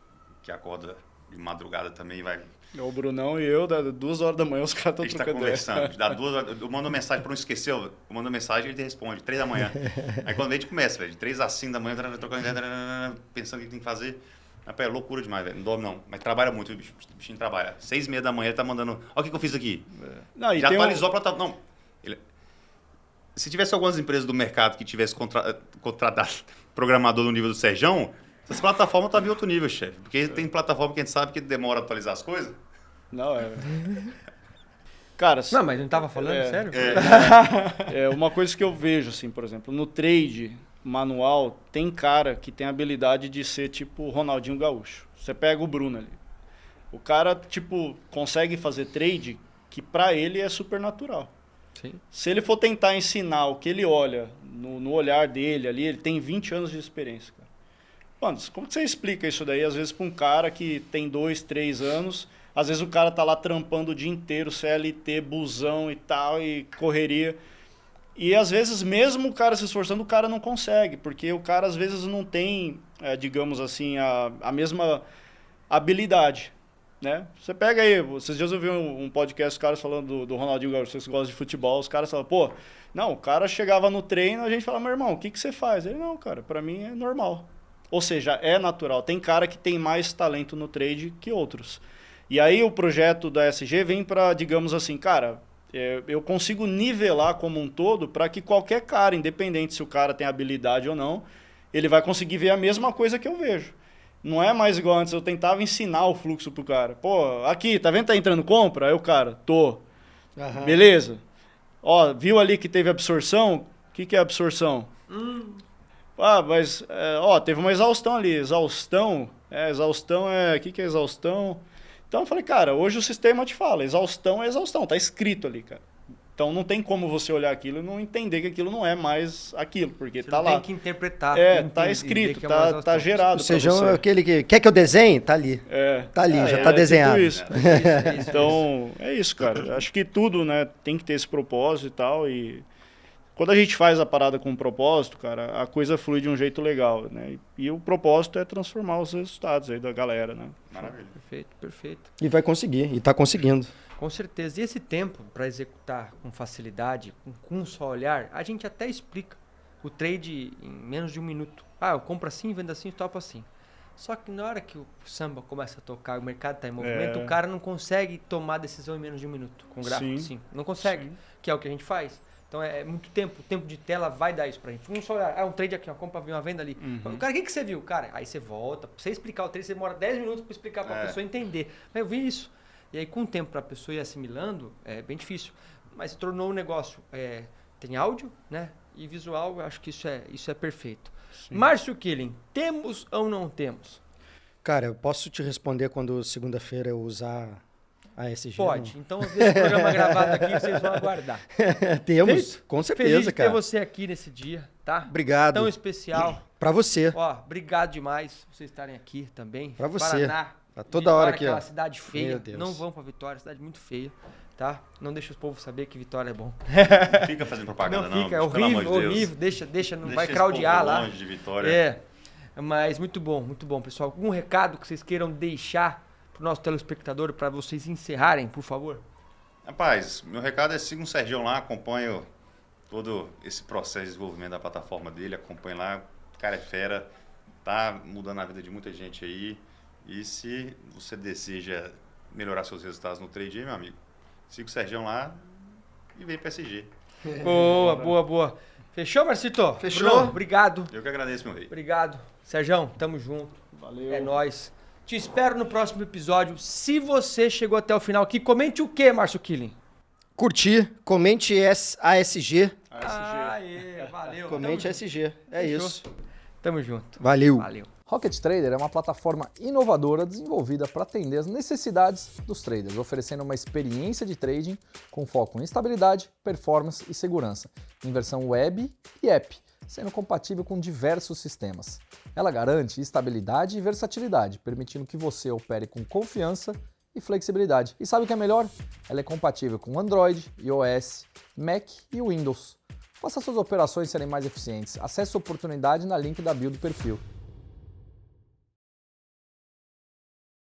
que acorda de madrugada também, vai... O Brunão e eu, 2 horas da manhã, os caras estão A gente tá trocando ideia. conversando. Dá 2 horas, eu mando uma mensagem para não esquecer, eu mando uma mensagem e ele responde, 3 da manhã. Aí quando a gente começa, velho, de 3 às 5 da manhã, trocando ideia, pensando o que tem que fazer. É loucura demais, velho. Não dorme não. Mas trabalha muito, o bichinho trabalha. 6h30 da manhã ele tá mandando, olha o que eu fiz aqui. Não, e já tem atualizou a plataforma. Não. Se tivesse algumas empresas do mercado que tivesse contratado programador no nível do Serjão, essas plataformas estavam em outro nível, chefe. Porque tem plataforma que a gente sabe que demora a atualizar as coisas. Não, Cara, Não, mas não tava falando, sério? É uma coisa que eu vejo, assim, por exemplo, no trade manual, tem cara que tem a habilidade de ser tipo o Ronaldinho Gaúcho. Você pega o Bruno ali. O cara, tipo, consegue fazer trade que pra ele é super natural. Sim. Se ele for tentar ensinar o que ele olha no olhar dele ali, ele tem 20 anos de experiência, cara. Mano, como que você explica isso daí, às vezes, pra um cara que tem 2, 3 anos, às vezes o cara tá lá trampando o dia inteiro, CLT, busão e tal, e correria. E às vezes, mesmo o cara se esforçando, o cara não consegue, porque o cara às vezes não tem, digamos assim, a mesma habilidade, né? Você pega aí, esses dias eu vi um podcast, os caras falando do Ronaldinho Gaúcho, vocês gostam de futebol, os caras falam, pô, não, o cara chegava no treino, a gente fala, meu irmão, o que você faz? Ele, não, cara, pra mim é normal. Ou seja, é natural. Tem cara que tem mais talento no trade que outros. E aí o projeto da SG vem para, digamos assim, cara, eu consigo nivelar como um todo para que qualquer cara, independente se o cara tem habilidade ou não, ele vai conseguir ver a mesma coisa que eu vejo. Não é mais igual antes, eu tentava ensinar o fluxo pro cara. Pô, aqui, tá vendo, tá entrando compra? Aí o cara, tô. Aham. Beleza. Ó, viu ali que teve absorção? O que é absorção? Ah, mas, teve uma exaustão ali. Exaustão? Exaustão é... O que é exaustão? Então eu falei, cara, hoje o sistema te fala, exaustão é exaustão, tá escrito ali, cara. Então não tem como você olhar aquilo e não entender que aquilo não é mais aquilo, porque Você tá não lá. tem que interpretar. Tá escrito, tá gerado. O Sejão pra é você. aquele que... Quer que eu desenhe? Tá ali. Tá ali, já tá desenhado. Tudo isso. Isso. Então, é isso, cara. Acho que tudo, né, tem que ter esse propósito e tal. E quando a gente faz a parada com um propósito, cara, a coisa flui de um jeito legal, né? E o propósito é transformar os resultados aí da galera, né? Maravilha. Perfeito. E vai conseguir, e tá conseguindo. Com certeza. E esse tempo para executar com facilidade, com um só olhar, a gente até explica o trade em menos de 1 minuto. Eu compro assim, vendo assim, topo assim. Só que na hora que o samba começa a tocar, o mercado está em movimento, o cara não consegue tomar decisão em menos de 1 minuto com gráfico. Sim. Não consegue, que é o que a gente faz. Então é muito tempo, o tempo de tela vai dar isso pra gente. Um só olhar, um trade aqui, uma compra, uma venda ali. O cara, o que você viu? Cara, aí você volta, pra você explicar o trade, você demora 10 minutos pra explicar pra pessoa entender. Mas eu vi isso. E aí com o tempo pra pessoa ir assimilando, é bem difícil. Mas se tornou um negócio, tem áudio, né? E visual, eu acho que isso é perfeito. Sim. Márcio Killing, temos ou não temos? Cara, eu posso te responder quando segunda-feira eu usar a SG? Pode. Não? Então, deixa o programa gravado aqui, vocês vão aguardar. Temos, Feito? com certeza, Feliz de ter cara. você aqui nesse dia, tá? Obrigado. Tão especial. Pra você. Ó, obrigado demais por vocês estarem aqui também. Pra você. Paraná. Tá toda Vitória, hora aqui, aquela ó. cidade feia. Meu Deus. Não vão pra Vitória, cidade muito feia, tá? Não deixa os povos saber que Vitória é bom. Não fica fazendo propaganda, não. Fica, é pelo amor de Deus. horrível. Deixa, não vai esse craudiar povo lá. longe de Vitória. Mas muito bom, pessoal. Algum recado que vocês queiram deixar pro nosso telespectador para vocês encerrarem, por favor? Rapaz, meu recado é siga o Sergião lá, acompanho todo esse processo de desenvolvimento da plataforma dele, acompanhe lá, o cara é fera, tá mudando a vida de muita gente aí. E se você deseja melhorar seus resultados no trade aí, meu amigo, siga o Sergião lá e vem para SG. Boa. Fechou, Marcito? Fechou. Bruno, obrigado. Eu que agradeço, meu rei. Obrigado. Sergião, tamo junto. Valeu. É nóis. Te espero no próximo episódio. Se você chegou até o final aqui, comente o que, Márcio Killing? Curtir, comente a SG. Aê, valeu. Comente a SG. É Fechou. isso. Tamo junto. Valeu. Rocket Trader é uma plataforma inovadora desenvolvida para atender as necessidades dos traders, oferecendo uma experiência de trading com foco em estabilidade, performance e segurança, em versão web e app, sendo compatível com diversos sistemas. Ela garante estabilidade e versatilidade, permitindo que você opere com confiança e flexibilidade. E sabe o que é melhor? Ela é compatível com Android, iOS, Mac e Windows. Faça suas operações serem mais eficientes. Acesse a oportunidade na link da bio do perfil.